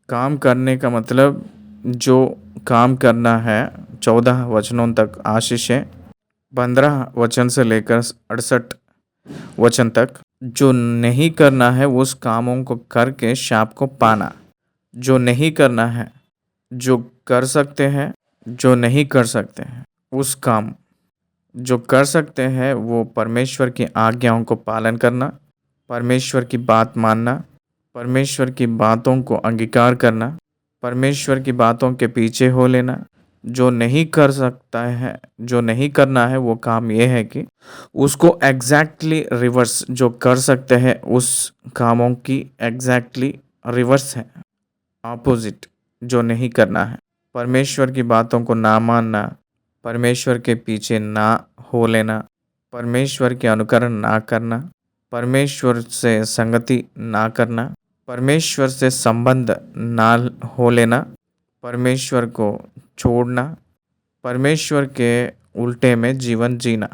काम करने का मतलब जो काम करना है 14 वचनों तक आशीष है। 15 वचन से लेकर 68 वचन तक जो नहीं करना है उस कामों को करके शाप को पाना। जो नहीं करना है, जो कर सकते हैं, जो नहीं कर सकते हैं उस काम। जो कर सकते हैं वो परमेश्वर की आज्ञाओं को पालन करना, परमेश्वर की बात मानना, परमेश्वर की बातों को अंगीकार करना, परमेश्वर की बातों के पीछे हो लेना। जो नहीं कर सकता है, जो नहीं करना है वो काम ये है कि उसको एग्जैक्टली रिवर्स, जो कर सकते हैं उस कामों की एग्जैक्टली रिवर्स है, ऑपोजिट जो नहीं करना है। परमेश्वर की बातों को ना मानना, परमेश्वर के पीछे ना हो लेना, परमेश्वर के अनुकरण ना करना, परमेश्वर से संगति ना करना, परमेश्वर से संबंध ना हो लेना, परमेश्वर को छोड़ना, परमेश्वर के उल्टे में जीवन जीना।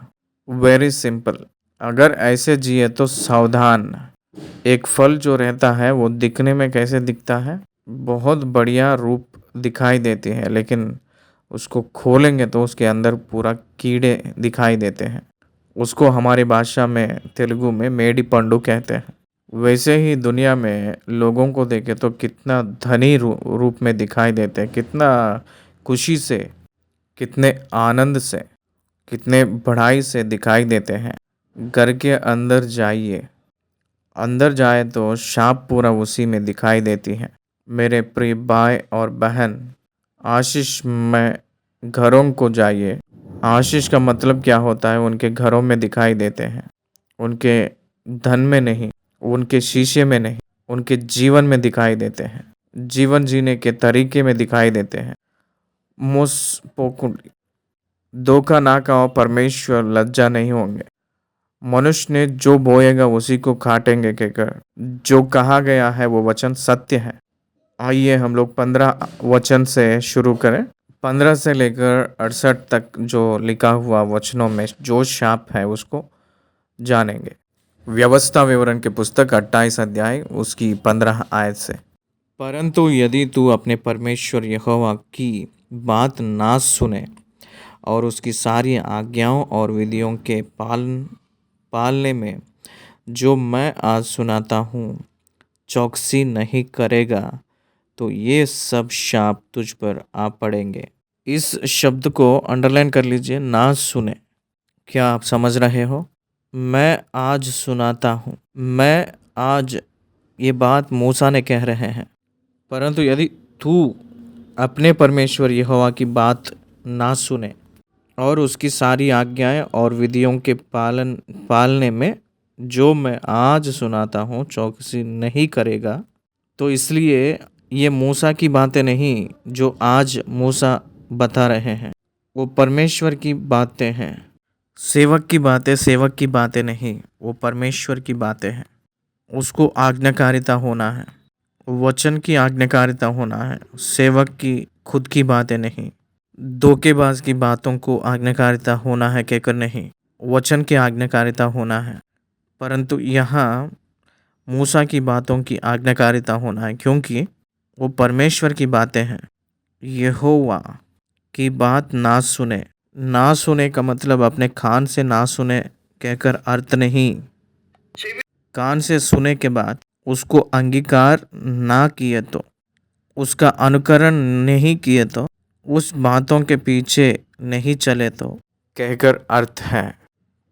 Very simple. अगर ऐसे जिए तो सावधान। एक फल जो रहता है वो दिखने में कैसे दिखता है? बहुत बढ़िया रूप दिखाई देती है, लेकिन उसको खोलेंगे तो उसके अंदर पूरा कीड़े दिखाई देते हैं। उसको हमारी भाषा में तेलुगु में मेडी पंडू कहते हैं। वैसे ही दुनिया में लोगों को देखे तो कितना धनी रूप में दिखाई देते हैं, कितना खुशी से, कितने आनंद से, कितने बढ़ाई से दिखाई देते हैं। घर के अंदर जाइए, अंदर जाए तो शाप पूरा उसी में दिखाई देती है। मेरे प्रिय भाई और बहन, आशीष में घरों को जाइए। आशीष का मतलब क्या होता है? उनके घरों में दिखाई देते हैं, उनके धन में नहीं, उनके शीशे में नहीं, उनके जीवन में दिखाई देते हैं, जीवन जीने के तरीके में दिखाई देते हैं। मुस्पोकुली धोखा ना खाओ, परमेश्वर लज्जा नहीं होंगे। मनुष्य ने जो बोएगा उसी को काटेंगे कहकर जो कहा गया है वो वचन सत्य है। आइए हम लोग 15 वचन से शुरू करें। 15 से लेकर 68 तक जो लिखा हुआ वचनों में जो शाप है उसको जानेंगे। व्यवस्था विवरण के पुस्तक 28 अध्याय उसकी 15 आयत से। परंतु यदि तू अपने परमेश्वर यहोवा की बात ना सुने और उसकी सारी आज्ञाओं और विधियों के पालने में जो मैं आज सुनाता हूँ चौकसी नहीं करेगा तो ये सब शाप तुझ पर आ पड़ेंगे। इस शब्द को अंडरलाइन कर लीजिए, ना सुने। क्या आप समझ रहे हो? मैं आज सुनाता हूँ, मैं आज, ये बात मूसा ने कह रहे हैं। परंतु यदि तू अपने परमेश्वर यहोवा की बात ना सुने और उसकी सारी आज्ञाएं और विधियों के पालने में जो मैं आज सुनाता हूँ चौकसी नहीं करेगा, तो इसलिए ये मूसा की बातें नहीं जो आज मूसा बता रहे हैं, वो परमेश्वर की बातें हैं। सेवक की बातें सेवक की बातें नहीं, वो परमेश्वर की बातें हैं। उसको आज्ञाकारिता होना है, वचन की आज्ञाकारिता होना है, सेवक की खुद की बातें नहीं। धोखेबाज की बातों को आज्ञाकारिता होना है कहकर नहीं, वचन की आज्ञाकारिता होना है। परंतु यहाँ मूसा की बातों की आज्ञाकारिता होना है क्योंकि वो परमेश्वर की बातें हैं। यहोवा की बात ना सुने, ना सुने का मतलब अपने कान से ना सुने कहकर अर्थ नहीं। कान से सुने के बाद उसको अंगीकार ना किए तो, उसका अनुकरण नहीं किए तो, उस बातों के पीछे नहीं चले तो कहकर अर्थ है।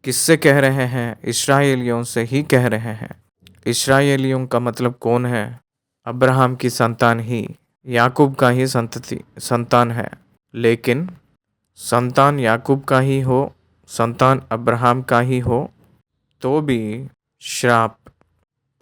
किससे कह रहे हैं? इस्राएलियों से ही कह रहे हैं। इस्राएलियों का मतलब कौन है? अब्राहम की संतान ही, याकूब का ही संतान है। लेकिन संतान याकूब का ही हो, संतान अब्राहम का ही हो, तो भी श्राप।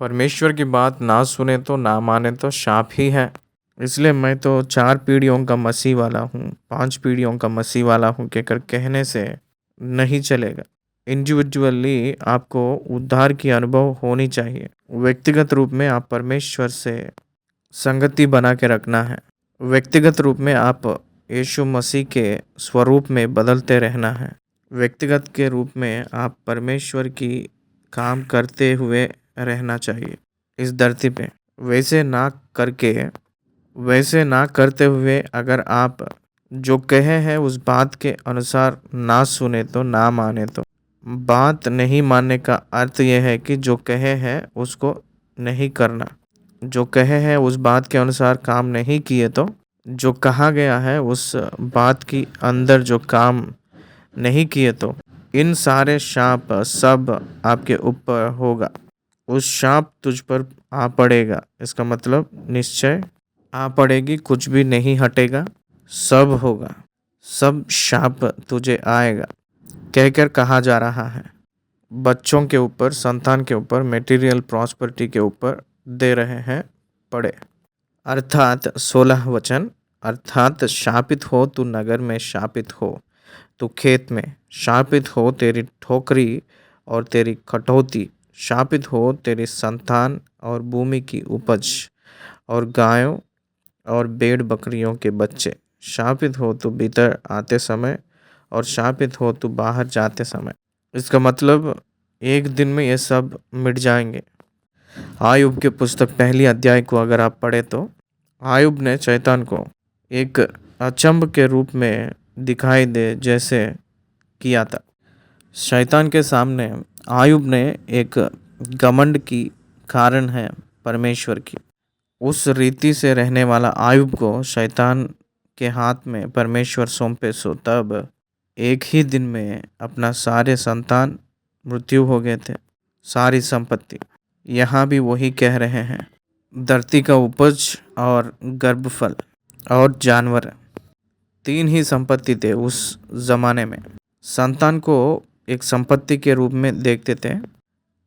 परमेश्वर की बात ना सुने तो, ना माने तो शाप ही है। इसलिए मैं तो 4 पीढ़ियों का मसीह वाला हूँ, 5 पीढ़ियों का मसीह वाला हूँ कहकर कहने से नहीं चलेगा। इंडिविजुअली आपको उद्धार की अनुभव होनी चाहिए। व्यक्तिगत रूप में आप परमेश्वर से संगति बना के रखना है। व्यक्तिगत रूप में आप यीशु मसीह के स्वरूप में बदलते रहना है। व्यक्तिगत के रूप में आप परमेश्वर की काम करते हुए रहना चाहिए इस धरती पे। वैसे ना करते हुए अगर आप जो कहे हैं उस बात के अनुसार ना सुने तो, ना माने तो, बात नहीं मानने का अर्थ यह है कि जो कहे हैं उसको नहीं करना, जो कहे हैं उस बात के अनुसार काम नहीं किए तो, जो कहा गया है उस बात की अंदर जो काम नहीं किए तो, इन सारे शाप सब आपके ऊपर होगा। उस शाप तुझ पर आ पड़ेगा, इसका मतलब निश्चय आ पड़ेगी, कुछ भी नहीं हटेगा, सब होगा, सब शाप तुझे आएगा कहकर कहा जा रहा है। बच्चों के ऊपर, संतान के ऊपर, मटेरियल प्रॉस्पेरिटी के ऊपर दे रहे हैं पड़े। अर्थात 16 वचन, अर्थात शापित हो तू नगर में, शापित हो तू खेत में, शापित हो तेरी ठोकरी और तेरी कटौती, शापित हो तेरी संतान और भूमि की उपज और गायों और भेड़ बकरियों के बच्चे, शापित हो तू भीतर आते समय और शापित हो तू बाहर जाते समय। इसका मतलब एक दिन में ये सब मिट जाएंगे। आयुब के पुस्तक 1 अध्याय को अगर आप पढ़े तो आयुब ने शैतान को एक अचंभ के रूप में दिखाई दे जैसे किया था। शैतान के सामने आयुब ने एक घमंड की कारण है परमेश्वर की, उस रीति से रहने वाला आयुब को शैतान के हाथ में परमेश्वर सौंपे सो तब एक ही दिन में अपना सारे संतान मृत्यु हो गए थे, सारी संपत्ति। यहाँ भी वही कह रहे हैं, धरती का उपज और गर्भफल और जानवर, 3 ही संपत्ति थे उस जमाने में। संतान को एक संपत्ति के रूप में देखते थे,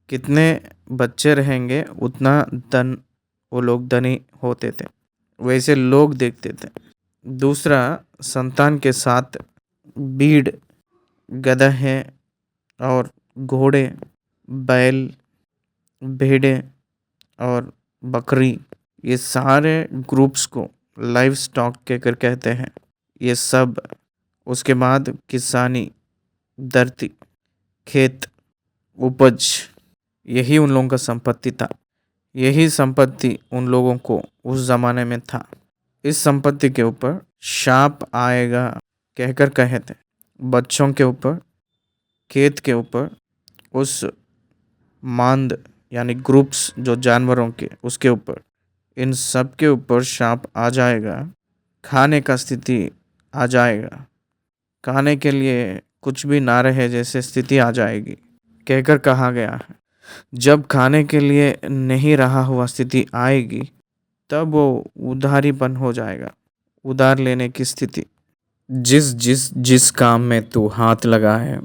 कितने बच्चे रहेंगे उतना धन, वो लोग धनी होते थे, वैसे लोग देखते थे। दूसरा, संतान के साथ भीड़, गदहे और घोड़े, बैल, भेड़ें और बकरी, ये सारे ग्रुप्स को लाइव स्टॉक कहकर कहते हैं। ये सब, उसके बाद किसानी, धरती, खेत, उपज, यही उन लोगों का संपत्ति था। यही संपत्ति उन लोगों को उस जमाने में था। इस संपत्ति के ऊपर शाप आएगा कहकर कहे थे। बच्चों के ऊपर, खेत के ऊपर, उस मांद यानी ग्रुप्स जो जानवरों के उसके ऊपर, इन सब के ऊपर शाप आ जाएगा। खाने का स्थिति आ जाएगा, खाने के लिए कुछ भी ना रहे जैसे स्थिति आ जाएगी कहकर कहा गया है। जब खाने के लिए नहीं रहा हुआ स्थिति आएगी तब वो उधारीपन हो जाएगा, उधार लेने की स्थिति। जिस जिस जिस काम में तू हाथ लगा है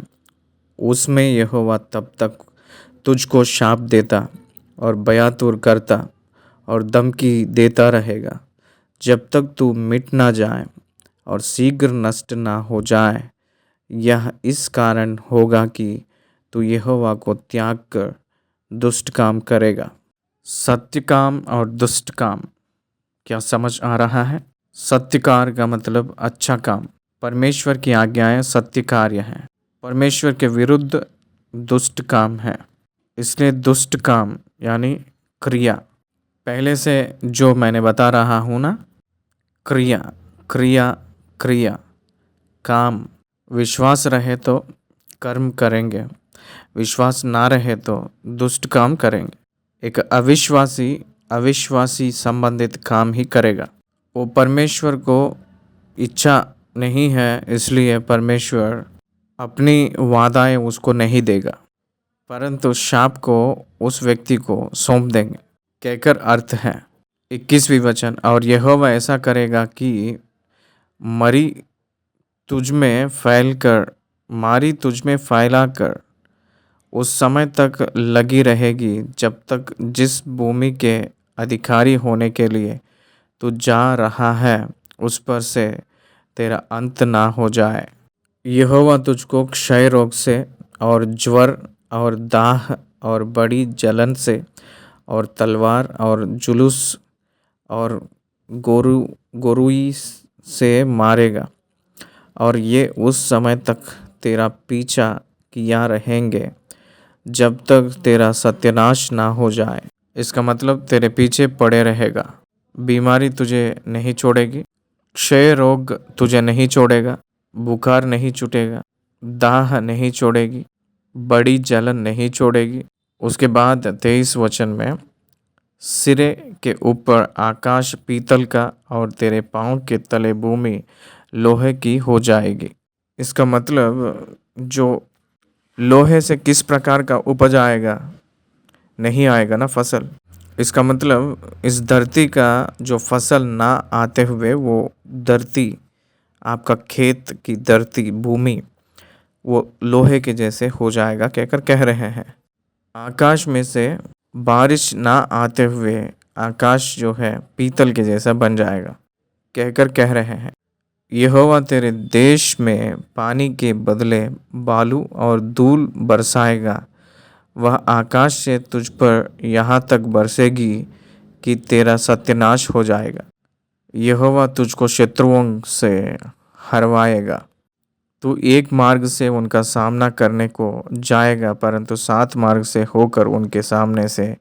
उसमें यहोवा तब तक तुझको शाप देता और बयातुर करता और धमकी देता रहेगा जब तक तू मिट ना जाए और शीघ्र नष्ट ना हो जाए। यह इस कारण होगा कि तू यहोवा को त्याग कर दुष्ट काम करेगा। सत्य काम और दुष्ट काम क्या समझ आ रहा है? सत्य कार्य का मतलब अच्छा काम। परमेश्वर की आज्ञाएं सत्य कार्य हैं। परमेश्वर के विरुद्ध दुष्ट काम है। इसलिए दुष्ट काम यानी क्रिया, पहले से जो मैंने बता रहा हूँ ना, क्रिया क्रिया क्रिया, काम। विश्वास रहे तो कर्म करेंगे, विश्वास ना रहे तो दुष्ट काम करेंगे। एक अविश्वासी अविश्वासी संबंधित काम ही करेगा। वो परमेश्वर को इच्छा नहीं है, इसलिए परमेश्वर अपनी वादाएं उसको नहीं देगा, परंतु शाप को उस व्यक्ति को सौंप देंगे कहकर अर्थ है। 21वीं वचन, और यहोवा ऐसा करेगा कि मरी तुझ में फैलकर मारी तुझ में फैलाकर उस समय तक लगी रहेगी जब तक जिस भूमि के अधिकारी होने के लिए तू जा रहा है उस पर से तेरा अंत ना हो जाए। यहोवा तुझको क्षय रोग से और ज्वर और दाह और बड़ी जलन से और तलवार और जुलूस और गोरुई से मारेगा, और ये उस समय तक तेरा पीछा किया रहेंगे जब तक तेरा सत्यानाश ना हो जाए। इसका मतलब तेरे पीछे पड़े रहेगा। बीमारी तुझे नहीं छोड़ेगी, क्षय रोग तुझे नहीं छोड़ेगा, बुखार नहीं छूटेगा, दाह नहीं छोड़ेगी, बड़ी जलन नहीं छोड़ेगी। उसके बाद 23 वचन में, सिरे के ऊपर आकाश पीतल का और तेरे पाँव के तले भूमि लोहे की हो जाएगी। इसका मतलब जो लोहे से किस प्रकार का उपज आएगा, नहीं आएगा ना फसल। इसका मतलब इस धरती का जो फसल ना आते हुए वो धरती, आपका खेत की धरती भूमि, वो लोहे के जैसे हो जाएगा कहकर कह रहे हैं। आकाश में से बारिश ना आते हुए आकाश जो है पीतल के जैसा बन जाएगा कहकर कह रहे हैं। यहोवा तेरे देश में पानी के बदले बालू और धूल बरसाएगा। वह आकाश से तुझ पर यहाँ तक बरसेगी कि तेरा सत्यानाश हो जाएगा। यहोवा तुझको शत्रुओं से हरवाएगा। तू एक मार्ग से उनका सामना करने को जाएगा, परंतु 7 मार्ग से होकर उनके सामने से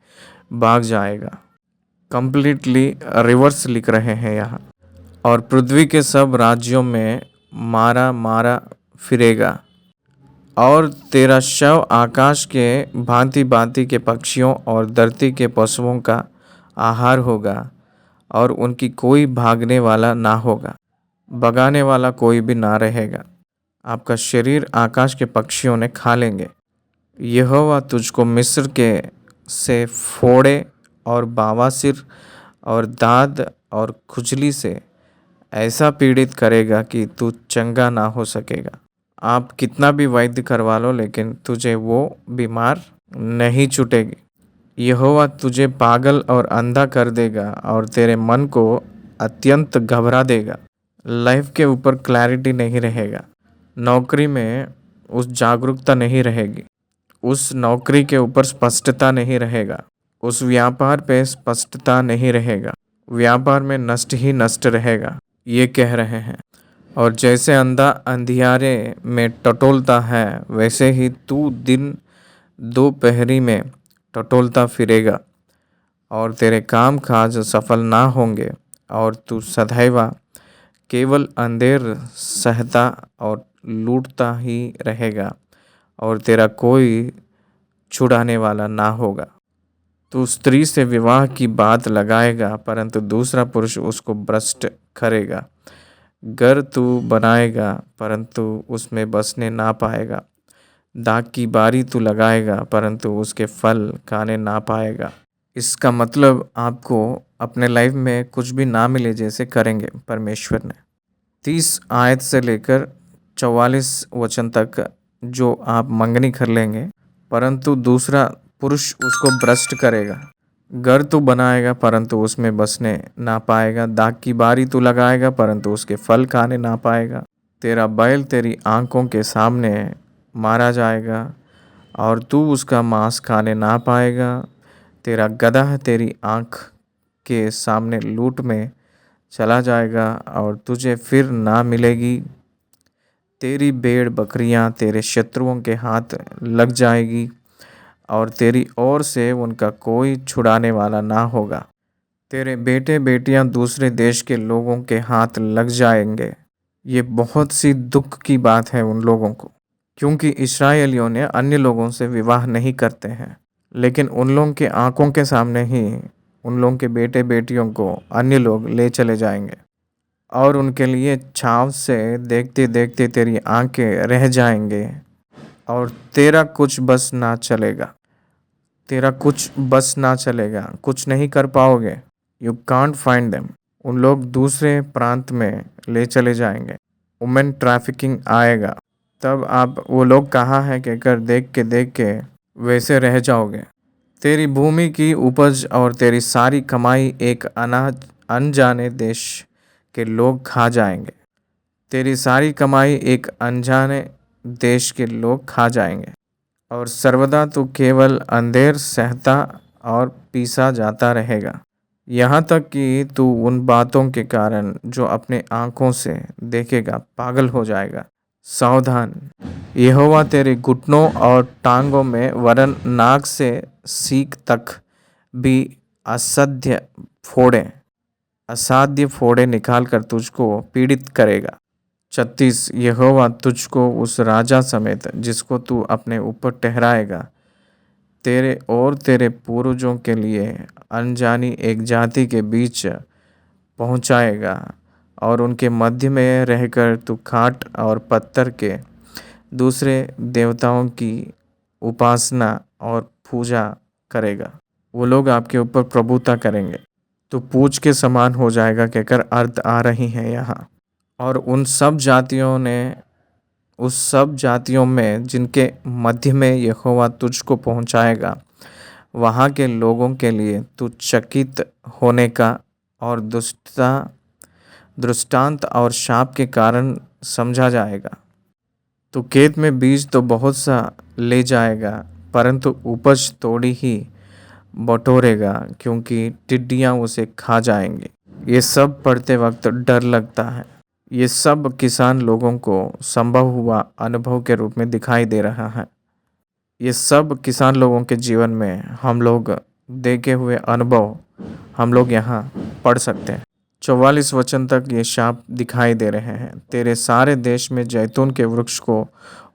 भाग जाएगा। कंप्लीटली रिवर्स लिख रहे हैं यहाँ। और पृथ्वी के सब राज्यों में मारा मारा फिरेगा, और तेरा शव आकाश के भांति भांति के पक्षियों और धरती के पशुओं का आहार होगा, और उनकी कोई भागने वाला ना होगा, भगाने वाला कोई भी ना रहेगा। आपका शरीर आकाश के पक्षियों ने खा लेंगे। यहोवा तुझको मिस्र के से फोड़े और बवासीर और दाद और खुजली से ऐसा पीड़ित करेगा कि तू चंगा ना हो सकेगा। आप कितना भी वैद्य करवा लो लेकिन तुझे वो बीमार नहीं छूटेगी। यहोवा तुझे पागल और अंधा कर देगा और तेरे मन को अत्यंत घबरा देगा। लाइफ के ऊपर क्लैरिटी नहीं रहेगा, नौकरी में उस जागरूकता नहीं रहेगी, उस नौकरी के ऊपर स्पष्टता नहीं रहेगा, उस व्यापार पे स्पष्टता नहीं रहेगा, व्यापार में नष्ट ही नष्ट रहेगा, ये कह रहे हैं। और जैसे अंधा अंधियारे में टटोलता है वैसे ही तू दिन दोपहरी में टटोलता फिरेगा। और तेरे काम काज सफल ना होंगे और तू सदैव केवल अंधेर सहता और लूटता ही रहेगा और तेरा कोई छुड़ाने वाला ना होगा। तू स्त्री से विवाह की बात लगाएगा परंतु दूसरा पुरुष उसको भ्रष्ट करेगा। घर तू बनाएगा परंतु उसमें बसने ना पाएगा। दाख की बारी तू लगाएगा परंतु उसके फल खाने ना पाएगा। इसका मतलब आपको अपने लाइफ में कुछ भी ना मिले जैसे करेंगे परमेश्वर ने। 30 आयत से लेकर 44 वचन तक जो आप मंगनी कर लेंगे परंतु दूसरा पुरुष उसको भ्रष्ट करेगा। घर तू बनाएगा परंतु उसमें बसने ना पाएगा। दाख की बारी तू लगाएगा परंतु उसके फल खाने ना पाएगा। तेरा बैल तेरी आंखों के सामने मारा जाएगा और तू उसका मांस खाने ना पाएगा। तेरा गदहा तेरी आंख के सामने लूट में चला जाएगा और तुझे फिर ना मिलेगी। तेरी भेड़ बकरियां तेरे शत्रुओं के हाथ लग जाएगी और तेरी ओर से उनका कोई छुड़ाने वाला ना होगा। तेरे बेटे बेटियां दूसरे देश के लोगों के हाथ लग जाएंगे। ये बहुत सी दुख की बात है उन लोगों को, क्योंकि इस्राएलियों ने अन्य लोगों से विवाह नहीं करते हैं, लेकिन उन लोगों के आंखों के सामने ही उन लोगों के बेटे बेटियों को अन्य लोग ले चले जाएंगे और उनके लिए छाव से देखते देखते तेरी आंखें रह जाएंगे और तेरा कुछ बस ना चलेगा। तेरा कुछ बस ना चलेगा, कुछ नहीं कर पाओगे। You can't find them. उन लोग दूसरे प्रांत में ले चले जाएंगे। वुमेन ट्रैफिकिंग आएगा, तब आप वो लोग कहाँ हैं कहकर देख के वैसे रह जाओगे। तेरी भूमि की उपज और तेरी सारी कमाई एक अनजाने देश के लोग खा जाएंगे। तेरी सारी कमाई एक अनजाने देश के लोग खा जाएंगे और सर्वदा तू केवल अंधेर सहता और पीसा जाता रहेगा, यहाँ तक कि तू उन बातों के कारण जो अपने आंखों से देखेगा पागल हो जाएगा। सावधान, यहोवा तेरे घुटनों और टांगों में वरन नाक से सीक तक भी असाध्य फोड़े निकाल कर तुझको पीड़ित करेगा। 36 यहोवा तुझको उस राजा समेत जिसको तू अपने ऊपर ठहराएगा तेरे और तेरे पूर्वजों के लिए अनजानी एक जाति के बीच पहुंचाएगा और उनके मध्य में रहकर तू खाट और पत्थर के दूसरे देवताओं की उपासना और पूजा करेगा। वो लोग आपके ऊपर प्रभुता करेंगे। तो पूछ के समान हो जाएगा कहकर अर्थ आ रही हैं यहाँ। और उन सब जातियों में जिनके मध्य में यहोवा तुझको पहुंचाएगा, वहाँ के लोगों के लिए तू चकित होने का और दृष्टांत और शाप के कारण समझा जाएगा। तो खेत में बीज तो बहुत सा ले जाएगा परंतु उपज थोड़ी ही बटोरेगा, क्योंकि टिड्डियाँ उसे खा जाएंगी। ये सब पढ़ते वक्त डर लगता है। ये सब किसान लोगों को संभव हुआ अनुभव के रूप में दिखाई दे रहा है। ये सब किसान लोगों के जीवन में हम लोग देखे हुए अनुभव हम लोग यहाँ पढ़ सकते हैं। 44 वचन तक ये शाप दिखाई दे रहे हैं। तेरे सारे देश में जैतून के वृक्ष को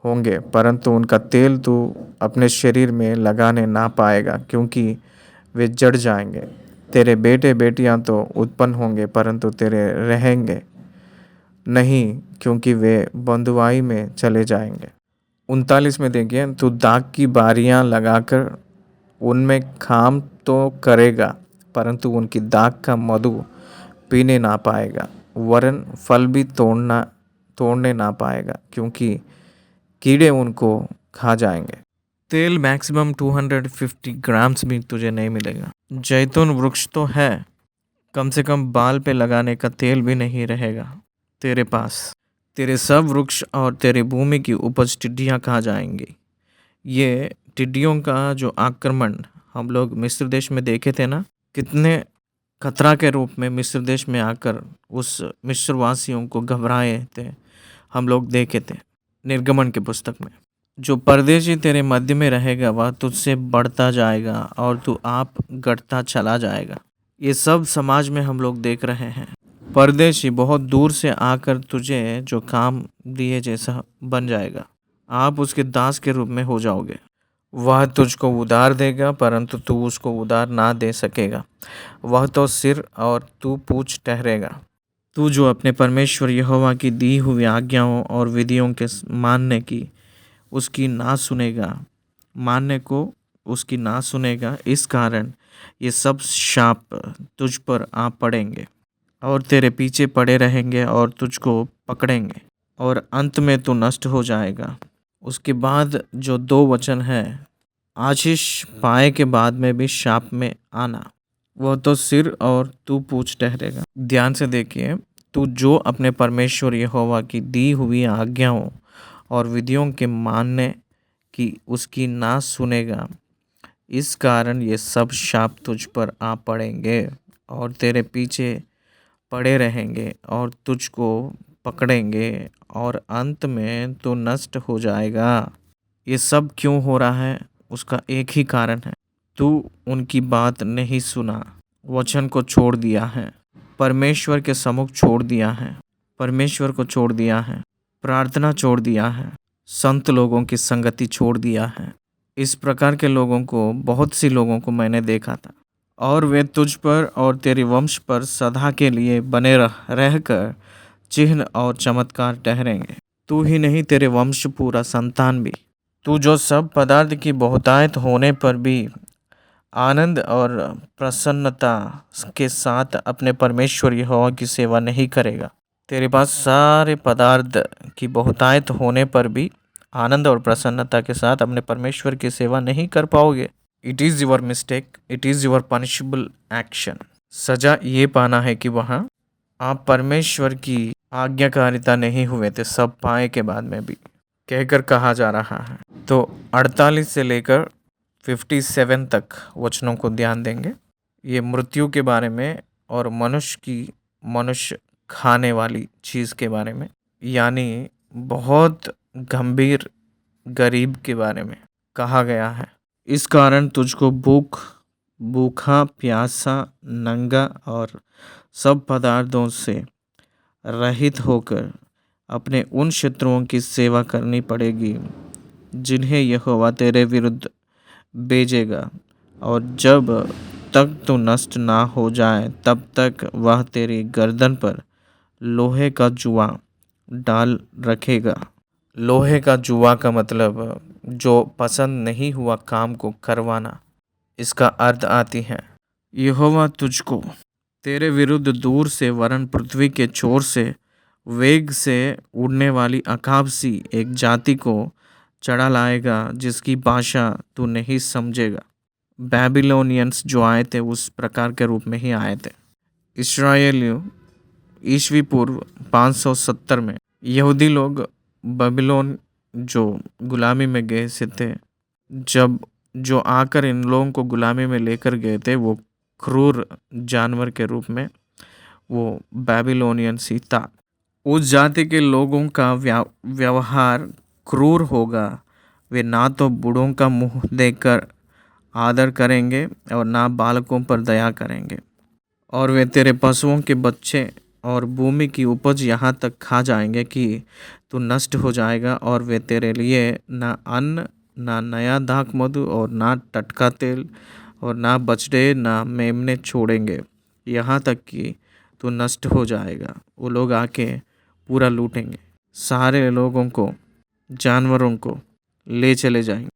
होंगे परंतु उनका तेल तू अपने शरीर में लगाने ना पाएगा, क्योंकि वे जड़ जाएंगे। तेरे बेटे बेटियां तो उत्पन्न होंगे परंतु तेरे रहेंगे नहीं, क्योंकि वे बंधुआई में चले जाएंगे। 39 में देखिए, तू दाख की बारियां लगाकर उनमें काम तो करेगा परंतु उनकी दाख का मधु पीने ना पाएगा, वरन फल भी तोड़ने ना पाएगा, क्योंकि कीड़े उनको खा जाएंगे। तेल मैक्सिमम 250 ग्राम्स भी तुझे नहीं मिलेगा। जैतून वृक्ष तो है, कम से कम बाल पे लगाने का तेल भी नहीं रहेगा तेरे पास। तेरे सब वृक्ष और तेरी भूमि की उपज टिड्डियाँ खा जाएंगी। ये टिड्डियों का जो आक्रमण हम लोग मिस्र देश में देखे थे ना, कितने खतरा के रूप में मिस्र देश में आकर उस मिस्रवासियों को घबराए थे, हम लोग देखे थे निर्गमन के पुस्तक में। जो परदेशी तेरे मध्य में रहेगा वह तुझसे बढ़ता जाएगा और तू आप घटता चला जाएगा। ये सब समाज में हम लोग देख रहे हैं। परदेशी बहुत दूर से आकर तुझे जो काम दिए जैसा बन जाएगा। आप उसके दास के रूप में हो जाओगे। वह तुझको उधार देगा परंतु तू उसको उधार ना दे सकेगा। वह तो सिर और तू पूँछ ठहरेगा। तू जो अपने परमेश्वर यहोवा की दी हुई आज्ञाओं और विधियों के मानने की उसकी ना सुनेगा, मानने को उसकी ना सुनेगा, इस कारण ये सब शाप तुझ पर आ पड़ेंगे और तेरे पीछे पड़े रहेंगे और तुझको पकड़ेंगे और अंत में तू नष्ट हो जाएगा। उसके बाद जो 2 वचन है, आशीष पाए के बाद में भी शाप में आना, वह तो सिर और तू पूँछ ठहरेगा। ध्यान से देखिए, तू जो अपने परमेश्वर यहोवा की दी हुई आज्ञाओं और विधियों के मानने की उसकी ना सुनेगा, इस कारण ये सब शाप तुझ पर आ पड़ेंगे और तेरे पीछे पड़े रहेंगे और तुझको पकड़ेंगे और अंत में तू नष्ट हो जाएगा। ये सब क्यों हो रहा है? उसका एक ही कारण है, तू उनकी बात नहीं सुना, वचन को छोड़ दिया है, परमेश्वर के सम्मुख छोड़ दिया है, परमेश्वर को छोड़ दिया है, प्रार्थना छोड़ दिया है, संत लोगों की संगति छोड़ दिया है। इस प्रकार के लोगों को, बहुत सी लोगों को मैंने देखा था और वे तुझ पर और तेरे वंश पर सदा के लिए बने रहकर चिन्ह और चमत्कार ठहरेंगे। तू ही नहीं, तेरे वंश पूरा संतान भी। तू जो सब पदार्थ की बहुतायत होने पर भी आनंद और प्रसन्नता के साथ अपने परमेश्वर यहोवा की सेवा नहीं करेगा। तेरे पास सारे पदार्थ की बहुतायत होने पर भी आनंद और प्रसन्नता के साथ अपने परमेश्वर की सेवा नहीं कर पाओगे। It is your mistake, it is your punishable action. सजा ये पाना है कि वहाँ आप परमेश्वर की आज्ञाकारिता नहीं हुए थे, सब पाए के बाद में भी, कहकर कहा जा रहा है। तो 48 से लेकर 57 तक वचनों को ध्यान देंगे। ये मृत्यु के बारे में और मनुष्य खाने वाली चीज़ के बारे में, यानी बहुत गंभीर गरीब के बारे में कहा गया है। इस कारण तुझको भूखा, प्यासा, नंगा और सब पदार्थों से रहित होकर अपने उन शत्रुओं की सेवा करनी पड़ेगी जिन्हें यहोवा तेरे विरुद्ध भेजेगा, और जब तक तू नष्ट ना हो जाए तब तक वह तेरी गर्दन पर लोहे का जुआ डाल रखेगा। लोहे का जुआ का मतलब जो पसंद नहीं हुआ काम को करवाना, इसका अर्थ आती है यहोवा तुझको तेरे विरुद्ध दूर से वरन पृथ्वी के छोर से वेग से उड़ने अकाब आकाबसी एक जाति को चढ़ा लाएगा जिसकी भाषा तू नहीं समझेगा। बेबीलोनियंस जो आए थे उस प्रकार के रूप में ही आए थे। इस्राएलियों ईस्वी पूर्व 570 में यहूदी लोग बेबीलोन जो गुलामी में गए से थे, जब जो आकर इन लोगों को गुलामी में लेकर गए थे, वो क्रूर जानवर के रूप में वो बेबीलोनियंस ही था। उस जाति के लोगों का व्यवहार क्रूर होगा। वे ना तो बूढ़ों का मुंह देखकर आदर करेंगे और ना बालकों पर दया करेंगे, और वे तेरे पशुओं के बच्चे और भूमि की उपज यहाँ तक खा जाएंगे कि तू नष्ट हो जाएगा, और वे तेरे लिए ना अन्न, ना नया दाख मधु और ना टटका तेल और ना बछड़े ना मेमने छोड़ेंगे, यहाँ तक कि तू नष्ट हो जाएगा। वो लोग आके पूरा लूटेंगे, सारे लोगों को, जानवरों को ले चले जाएंगे,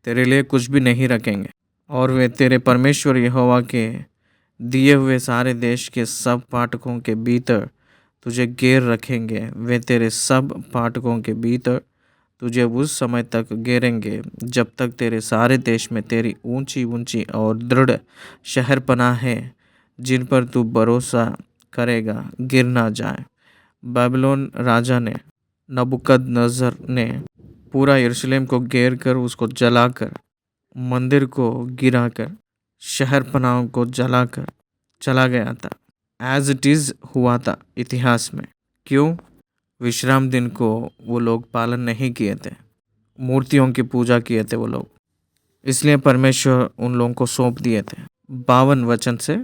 तेरे लिए कुछ भी नहीं रखेंगे। और वे तेरे परमेश्वर यहोवा के दिए हुए सारे देश के सब फाटकों के भीतर तुझे घेर रखेंगे। वे तेरे सब फाटकों के भीतर तुझे उस समय तक घेरेंगे जब तक तेरे सारे देश में तेरी ऊंची ऊंची और दृढ़ शहर पनाह है जिन पर तू भरोसा करेगा गिर ना जाए। बाबिलोन राजा ने, नबूकदनेस्सर ने पूरा यरूशलेम को घेर कर उसको जलाकर, मंदिर को गिराकर, शहर पनाहों को जलाकर चला गया था। एज इट इज़ हुआ था इतिहास में। क्यों? विश्राम दिन को वो लोग पालन नहीं किए थे। मूर्तियों की पूजा किए थे वो लोग, इसलिए परमेश्वर उन लोगों को सौंप दिए थे 52 वचन से।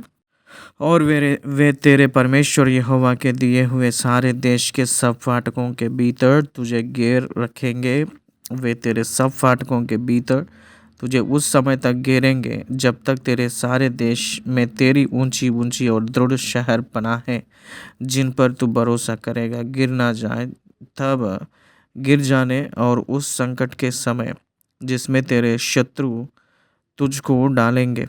और वे तेरे परमेश्वर यहोवा के दिए हुए सारे देश के सब फाटकों के भीतर तुझे घेर रखेंगे। वे तेरे सब फाटकों के भीतर तुझे उस समय तक घेरेंगे जब तक तेरे सारे देश में तेरी ऊंची ऊंची और दृढ़ शहर बना है जिन पर तू भरोसा करेगा गिर ना जाए। तब गिर जाने और उस संकट के समय जिसमें तेरे शत्रु तुझको डालेंगे,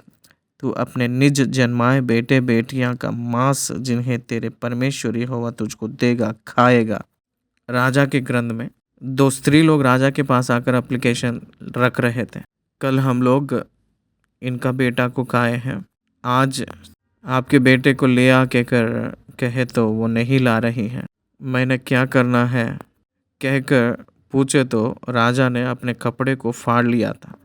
तू अपने निज जन्माए बेटे बेटियां का मांस जिन्हें तेरे परमेश्वर यहोवा तुझको देगा खाएगा। राजा के ग्रंथ में दो स्त्री लोग राजा के पास आकर एप्लीकेशन रख रहे थे, कल हम लोग इनका बेटा को खाए हैं, आज आपके बेटे को ले आ कहकर कहे तो वो नहीं ला रही हैं, मैंने क्या करना है कहकर पूछे तो राजा ने अपने कपड़े को फाड़ लिया था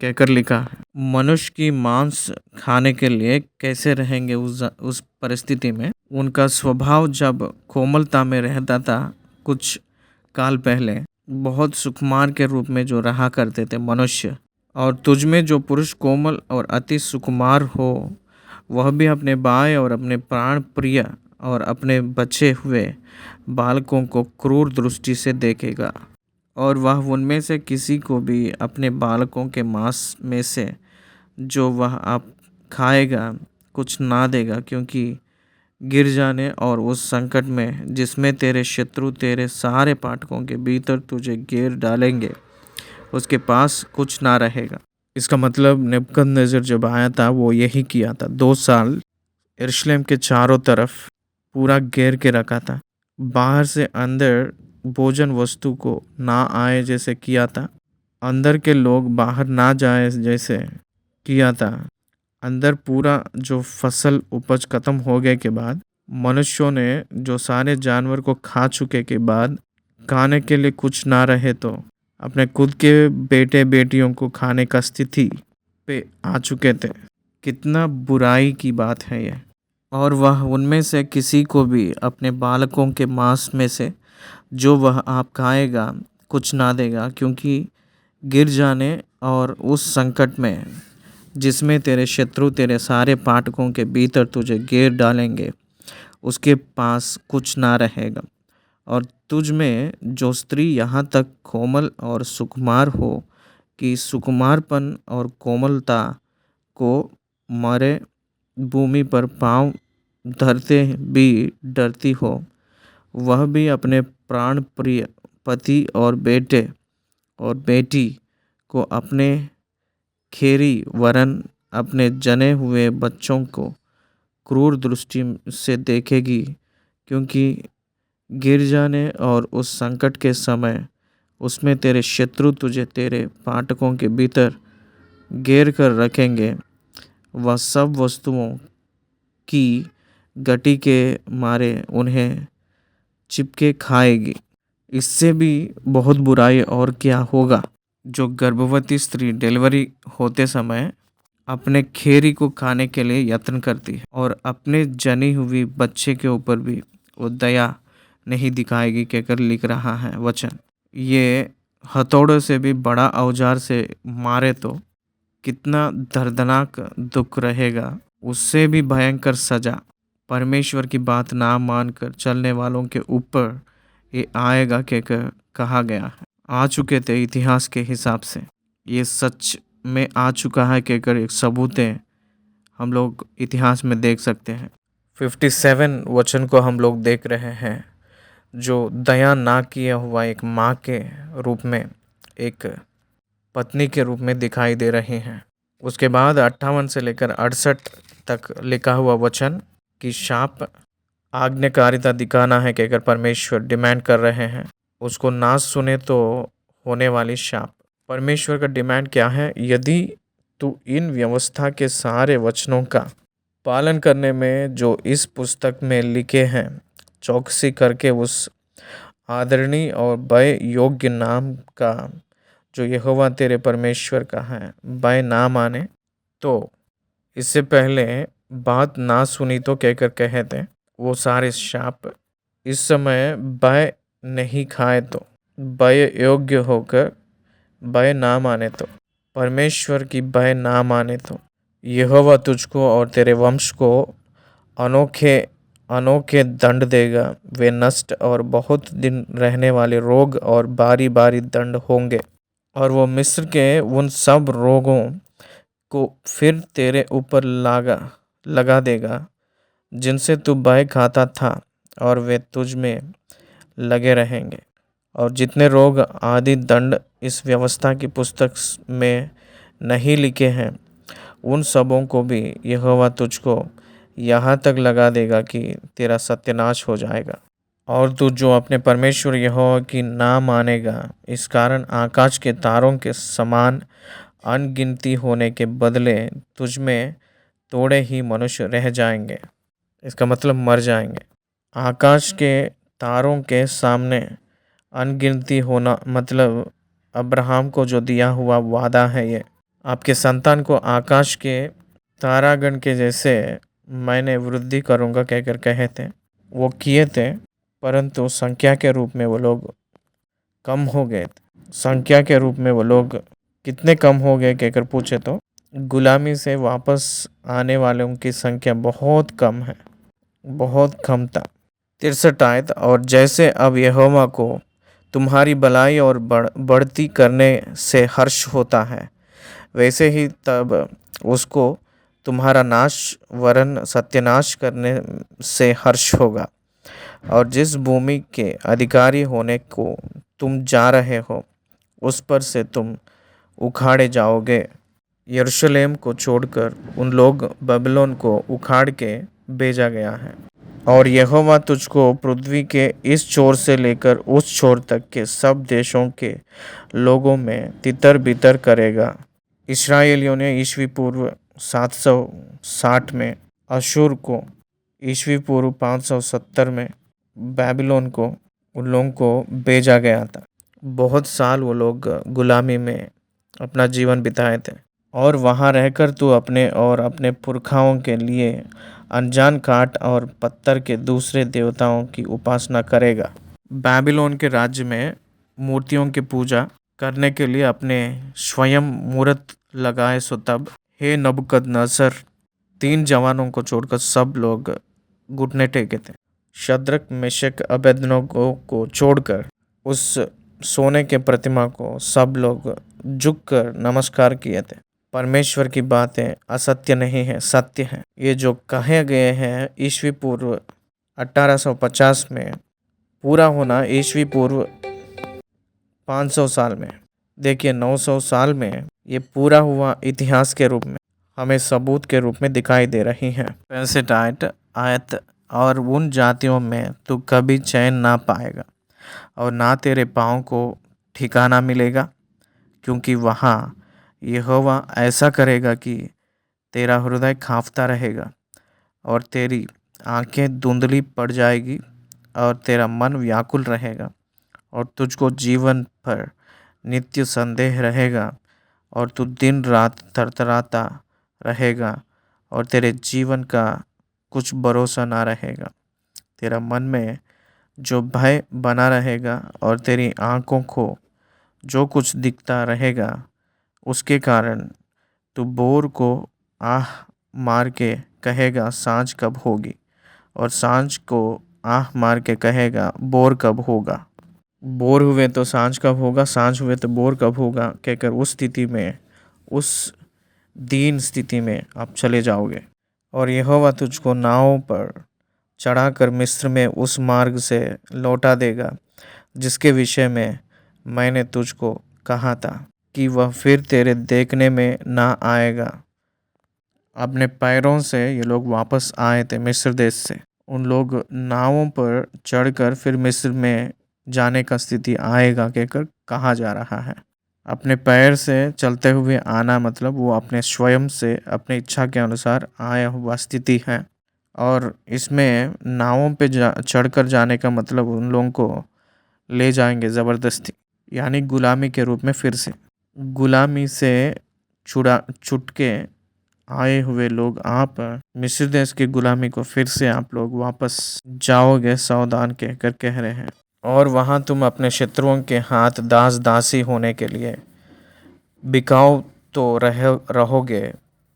कहकर लिखा है। मनुष्य की मांस खाने के लिए कैसे रहेंगे उस परिस्थिति में। उनका स्वभाव जब कोमलता में रहता था कुछ काल पहले, बहुत सुकुमार के रूप में जो रहा करते थे मनुष्य, और तुझ में जो पुरुष कोमल और अति सुकुमार हो वह भी अपने बाय और अपने प्राण प्रिय और अपने बचे हुए बालकों को क्रूर दृष्टि से देखेगा, और वह उनमें से किसी को भी अपने बालकों के मांस में से जो वह आप खाएगा कुछ ना देगा, क्योंकि गिर जाने और उस संकट में जिसमें तेरे शत्रु तेरे सारे फाटकों के भीतर तुझे घेर डालेंगे उसके पास कुछ ना रहेगा। इसका मतलब नेबुकदनेस्सर जब आया था वो यही किया था, 2 साल यरूशलेम के चारों तरफ पूरा घेर के रखा था, बाहर से अंदर भोजन वस्तु को ना आए जैसे किया था, अंदर के लोग बाहर ना जाए जैसे किया था। अंदर पूरा जो फसल उपज खत्म हो गए के बाद मनुष्यों ने जो सारे जानवर को खा चुके के बाद खाने के लिए कुछ ना रहे तो अपने खुद के बेटे बेटियों को खाने का स्थिति पे आ चुके थे। कितना बुराई की बात है ये। और वह उनमें से किसी को भी अपने बालकों के मांस में से जो वह आप खाएगा कुछ ना देगा, क्योंकि गिर जाने और उस संकट में जिसमें तेरे शत्रु तेरे सारे फाटकों के भीतर तुझे घेर डालेंगे उसके पास कुछ ना रहेगा। और तुझ में जो स्त्री यहाँ तक कोमल और सुकुमार हो कि सुकुमारपन और कोमलता को मरे भूमि पर पांव धरते भी डरती हो, वह भी अपने प्राण प्रिय पति और बेटे और बेटी को अपने खेरी वरन अपने जने हुए बच्चों को क्रूर दृष्टि से देखेगी, क्योंकि गिर जाने और उस संकट के समय उसमें तेरे शत्रु तुझे तेरे फाटकों के भीतर घेर कर रखेंगे। वह सब वस्तुओं की गति के मारे उन्हें चिपके खाएगी। इससे भी बहुत बुराई और क्या होगा, जो गर्भवती स्त्री डिलीवरी होते समय अपने खेरी को खाने के लिए यत्न करती है और अपने जनी हुई बच्चे के ऊपर भी वो दया नहीं दिखाएगी कहकर लिख रहा है वचन। ये हथौड़े से भी बड़ा औजार से मारे तो कितना दर्दनाक दुख रहेगा, उससे भी भयंकर सजा परमेश्वर की बात ना मानकर चलने वालों के ऊपर ये आएगा कहकर कहा गया है। आ चुके थे इतिहास के हिसाब से, ये सच में आ चुका है कहकर एक सबूत है, हम लोग इतिहास में देख सकते हैं। 57 वचन को हम लोग देख रहे हैं, जो दया ना किया हुआ एक माँ के रूप में, एक पत्नी के रूप में दिखाई दे रहे हैं। उसके बाद 58 से लेकर 68 तक लिखा हुआ वचन कि शाप आज्ञाकारिता दिखाना है कहकर परमेश्वर डिमांड कर रहे हैं। उसको ना सुने तो होने वाली शाप। परमेश्वर का डिमांड क्या है? यदि तू इन व्यवस्था के सारे वचनों का पालन करने में जो इस पुस्तक में लिखे हैं चौकसी करके उस आदरणीय और भय योग्य नाम का जो यहोवा तेरे परमेश्वर का है भय ना माने, तो इससे पहले बात ना सुनी तो कहकर कहे थे वो सारे शाप, इस समय भय नहीं खाए तो भय योग्य होकर भय ना माने तो, परमेश्वर की भय ना माने तो यहोवा तुझको और तेरे वंश को अनोखे अनोखे दंड देगा। वे नष्ट और बहुत दिन रहने वाले रोग और बारी बारी दंड होंगे। और वो मिस्र के उन सब रोगों को फिर तेरे ऊपर लगा देगा जिनसे तू भय खाता था, और वे तुझ में लगे रहेंगे। और जितने रोग आदि दंड इस व्यवस्था की पुस्तक में नहीं लिखे हैं, उन सबों को भी यहोवा तुझको यहाँ तक लगा देगा कि तेरा सत्यानाश हो जाएगा। और तू जो अपने परमेश्वर यहोवा की ना मानेगा, इस कारण आकाश के तारों के समान अनगिनती होने के बदले तुझ में थोड़े ही मनुष्य रह जाएंगे। इसका मतलब मर जाएंगे। आकाश के तारों के सामने अनगिनती होना मतलब अब्राहम को जो दिया हुआ वादा है, ये आपके संतान को आकाश के तारागण के जैसे मैंने वृद्धि करूंगा कहकर कहे थे, वो किए थे। परंतु संख्या के रूप में वो लोग कम हो गए। संख्या के रूप में वो लोग कितने कम हो गए कहकर पूछे तो गुलामी से वापस आने वालों की संख्या बहुत कम है, बहुत कम था। 63 आयत। और जैसे अब यहोवा को तुम्हारी भलाई और बढ़ती करने से हर्ष होता है, वैसे ही तब उसको तुम्हारा नाश वरन सत्यानाश करने से हर्ष होगा। और जिस भूमि के अधिकारी होने को तुम जा रहे हो, उस पर से तुम उखाड़े जाओगे। यरूशलेम को छोड़कर उन लोग बबीलोन को उखाड़ के भेजा गया है। और यहोवा तुझको पृथ्वी के इस छोर से लेकर उस छोर तक के सब देशों के लोगों में तितर बितर करेगा। इस्राएलियों ने ईस्वी पूर्व 760 में अशूर को, ईस्वी पूर्व 570 में बेबीलोन को उन लोगों को भेजा गया था। बहुत साल वो लोग गुलामी में अपना जीवन बिताए थे। और वहाँ रहकर तू अपने और अपने पुरखाओं के लिए अनजान काठ और पत्थर के दूसरे देवताओं की उपासना करेगा। बेबीलोन के राज्य में मूर्तियों की पूजा करने के लिए अपने स्वयं मूर्त लगाए। सो तब हे नबूकदनेस्सर, 3 जवानों को छोड़कर सब लोग घुटने टेके थे। शद्रक, मेशक, अबेदनगो को छोड़कर उस सोने के प्रतिमा को सब लोग झुककर नमस्कार किए थे। परमेश्वर की बातें असत्य नहीं है, सत्य है। ये जो कहे गए हैं ईस्वी पूर्व 1850 में पूरा होना, ईस्वी पूर्व 500 साल में। देखिए 900 साल में ये पूरा हुआ इतिहास के रूप में हमें सबूत के रूप में दिखाई दे रही हैं। 65 आयत। और उन जातियों में तू कभी चैन ना पाएगा और ना तेरे पाँव को ठिकाना मिलेगा, क्योंकि वहाँ यहोवा ऐसा करेगा कि तेरा हृदय कांपता रहेगा और तेरी आंखें धुंधली पड़ जाएगी और तेरा मन व्याकुल रहेगा और तुझको जीवन पर नित्य संदेह रहेगा और तू दिन रात थरथराता रहेगा और तेरे जीवन का कुछ भरोसा ना रहेगा। तेरा मन में जो भय बना रहेगा और तेरी आंखों को जो कुछ दिखता रहेगा, उसके कारण तू भोर को आह मार के कहेगा सांझ कब होगी, और सांझ को आह मार के कहेगा भोर कब होगा। भोर हुए तो सांझ कब होगा, सांझ हुए तो भोर कब होगा कहकर उस स्थिति में, उस दीन स्थिति में आप चले जाओगे। और यहोवा तुझको नावों पर चढ़ाकर मिस्र में उस मार्ग से लौटा देगा जिसके विषय में मैंने तुझको कहा था कि वह फिर तेरे देखने में ना आएगा। अपने पैरों से ये लोग वापस आए थे मिस्र देश से। उन लोग नावों पर चढ़कर फिर मिस्र में जाने का स्थिति आएगा कहकर कहा जा रहा है। अपने पैर से चलते हुए आना मतलब वो अपने स्वयं से अपनी इच्छा के अनुसार आया हुआ स्थिति है। और इसमें नावों पे चढ़कर जाने का मतलब उन लोगों को ले जाएंगे ज़बरदस्ती, यानी गुलामी के रूप में फिर से। गुलामी से छुट के आए हुए लोग आप मिस्र देश की गुलामी को फिर से आप लोग वापस जाओगे, सावधान कह रहे हैं। और वहाँ तुम अपने शत्रुओं के हाथ दास दासी होने के लिए बिकाऊ तो रहोगे,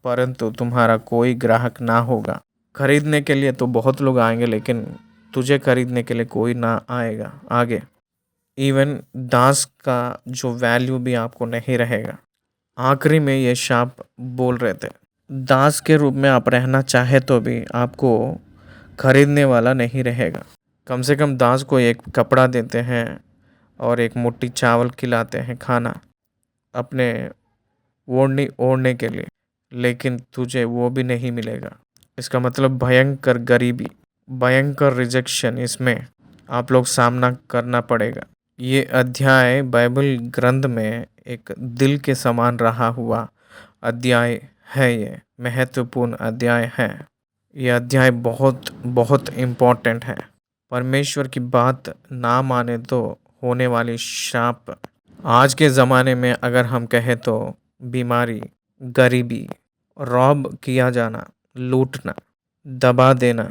परंतु तुम्हारा कोई ग्राहक ना होगा। खरीदने के लिए तो बहुत लोग आएंगे, लेकिन तुझे खरीदने के लिए कोई ना आएगा आगे। इवन दास का जो वैल्यू भी आपको नहीं रहेगा। आखिरी में ये शाप बोल रहे थे, दास के रूप में आप रहना चाहे तो भी आपको खरीदने वाला नहीं रहेगा। कम से कम दास को एक कपड़ा देते हैं और एक मुट्ठी चावल खिलाते हैं खाना अपने ओढ़ने ओढ़ने के लिए, लेकिन तुझे वो भी नहीं मिलेगा। इसका मतलब भयंकर गरीबी, भयंकर रिजेक्शन इसमें आप लोग सामना करना पड़ेगा। ये अध्याय बाइबल ग्रंथ में एक दिल के समान रहा हुआ अध्याय है। ये महत्वपूर्ण अध्याय है। ये अध्याय बहुत बहुत इम्पोर्टेंट है। परमेश्वर की बात ना माने तो होने वाली श्राप। आज के ज़माने में अगर हम कहें तो बीमारी, गरीबी, रॉब किया जाना, लूटना, दबा देना,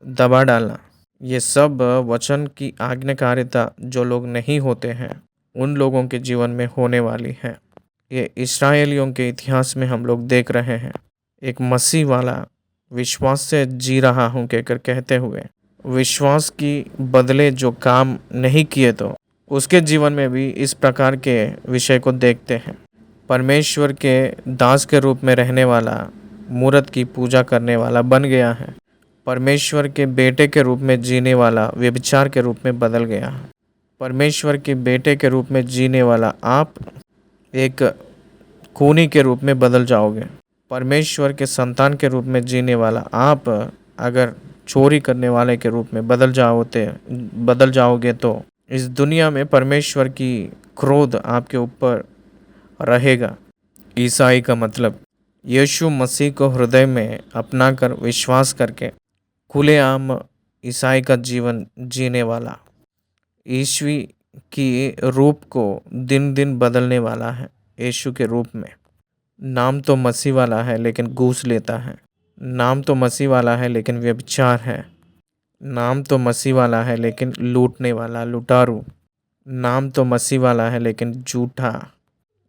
दबा डालना, ये सब वचन की आज्ञाकारिता जो लोग नहीं होते हैं उन लोगों के जीवन में होने वाली है। ये इस्राएलियों के इतिहास में हम लोग देख रहे हैं। एक मसीह वाला विश्वास से जी रहा हूँ कहकर कहते हुए विश्वास की बदले जो काम नहीं किए तो उसके जीवन में भी इस प्रकार के विषय को देखते हैं। परमेश्वर के दास के रूप में रहने वाला मूर्त की पूजा करने वाला बन गया है। परमेश्वर के बेटे के रूप में जीने वाला व्यभिचार के रूप में बदल गया है। परमेश्वर के बेटे के रूप में जीने वाला आप एक खूनी के रूप में बदल जाओगे। परमेश्वर के संतान के रूप में जीने वाला आप अगर चोरी करने वाले के रूप में बदल जाओगे तो इस दुनिया में परमेश्वर की क्रोध आपके ऊपर रहेगा। ईसाई का मतलब यीशु मसीह को हृदय में अपनाकर विश्वास करके खुलेआम ईसाई का जीवन जीने वाला, ईश्वी की रूप को दिन दिन बदलने वाला है। यीशु के रूप में नाम तो मसीह वाला है लेकिन घूस लेता है। नाम तो मसीह वाला है लेकिन व्यभिचार है। नाम तो मसीह वाला है लेकिन लूटने वाला, लुटारू। नाम तो मसीह वाला है लेकिन झूठा।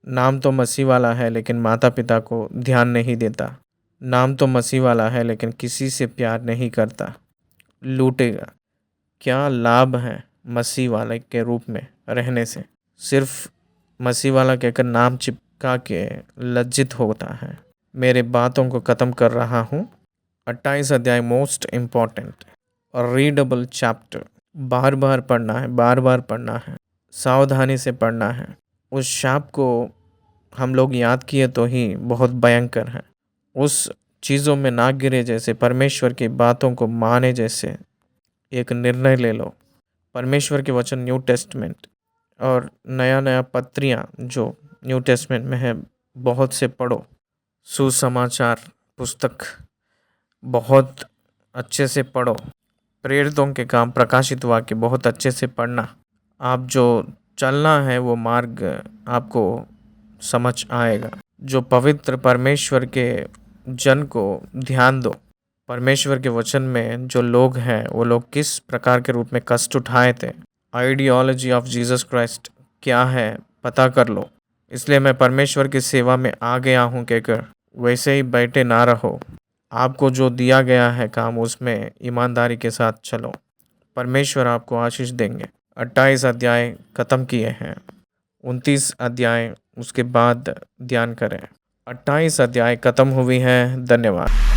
नाम तो मसीह वाला है लेकिन माता पिता को ध्यान नहीं देता। नाम तो मसीह वाला है लेकिन किसी से प्यार नहीं करता, लूटेगा। क्या लाभ है मसीह वाले के रूप में रहने से? सिर्फ मसीह वाला कहकर नाम चिपका के लज्जित होता है। मेरे बातों को ख़त्म कर रहा हूँ। 28 अध्याय मोस्ट इम्पॉर्टेंट और रीडेबल चैप्टर। बार बार पढ़ना है, बार बार पढ़ना है, सावधानी से पढ़ना है। उस शाप को हम लोग याद किए तो ही बहुत भयंकर है। उस चीज़ों में ना गिरे जैसे परमेश्वर की बातों को माने जैसे एक निर्णय ले लो। परमेश्वर के वचन न्यू टेस्टमेंट और नया नया पत्रियाँ जो न्यू टेस्टमेंट में है बहुत से पढ़ो। सुसमाचार पुस्तक बहुत अच्छे से पढ़ो। प्रेरितों के काम, प्रकाशित वाक्य बहुत अच्छे से पढ़ना। आप जो चलना है वो मार्ग आपको समझ आएगा। जो पवित्र परमेश्वर के जन को ध्यान दो। परमेश्वर के वचन में जो लोग हैं वो लोग किस प्रकार के रूप में कष्ट उठाए थे। आइडियोलॉजी ऑफ जीसस क्राइस्ट क्या है पता कर लो। इसलिए मैं परमेश्वर की सेवा में आ गया हूँ कहकर वैसे ही बैठे ना रहो। आपको जो दिया गया है काम उसमें ईमानदारी के साथ चलो। परमेश्वर आपको आशीष देंगे। 28 अध्याय ख़त्म किए हैं। 29 अध्याय उसके बाद ध्यान करें। 28 अध्याय ख़त्म हुई है। धन्यवाद।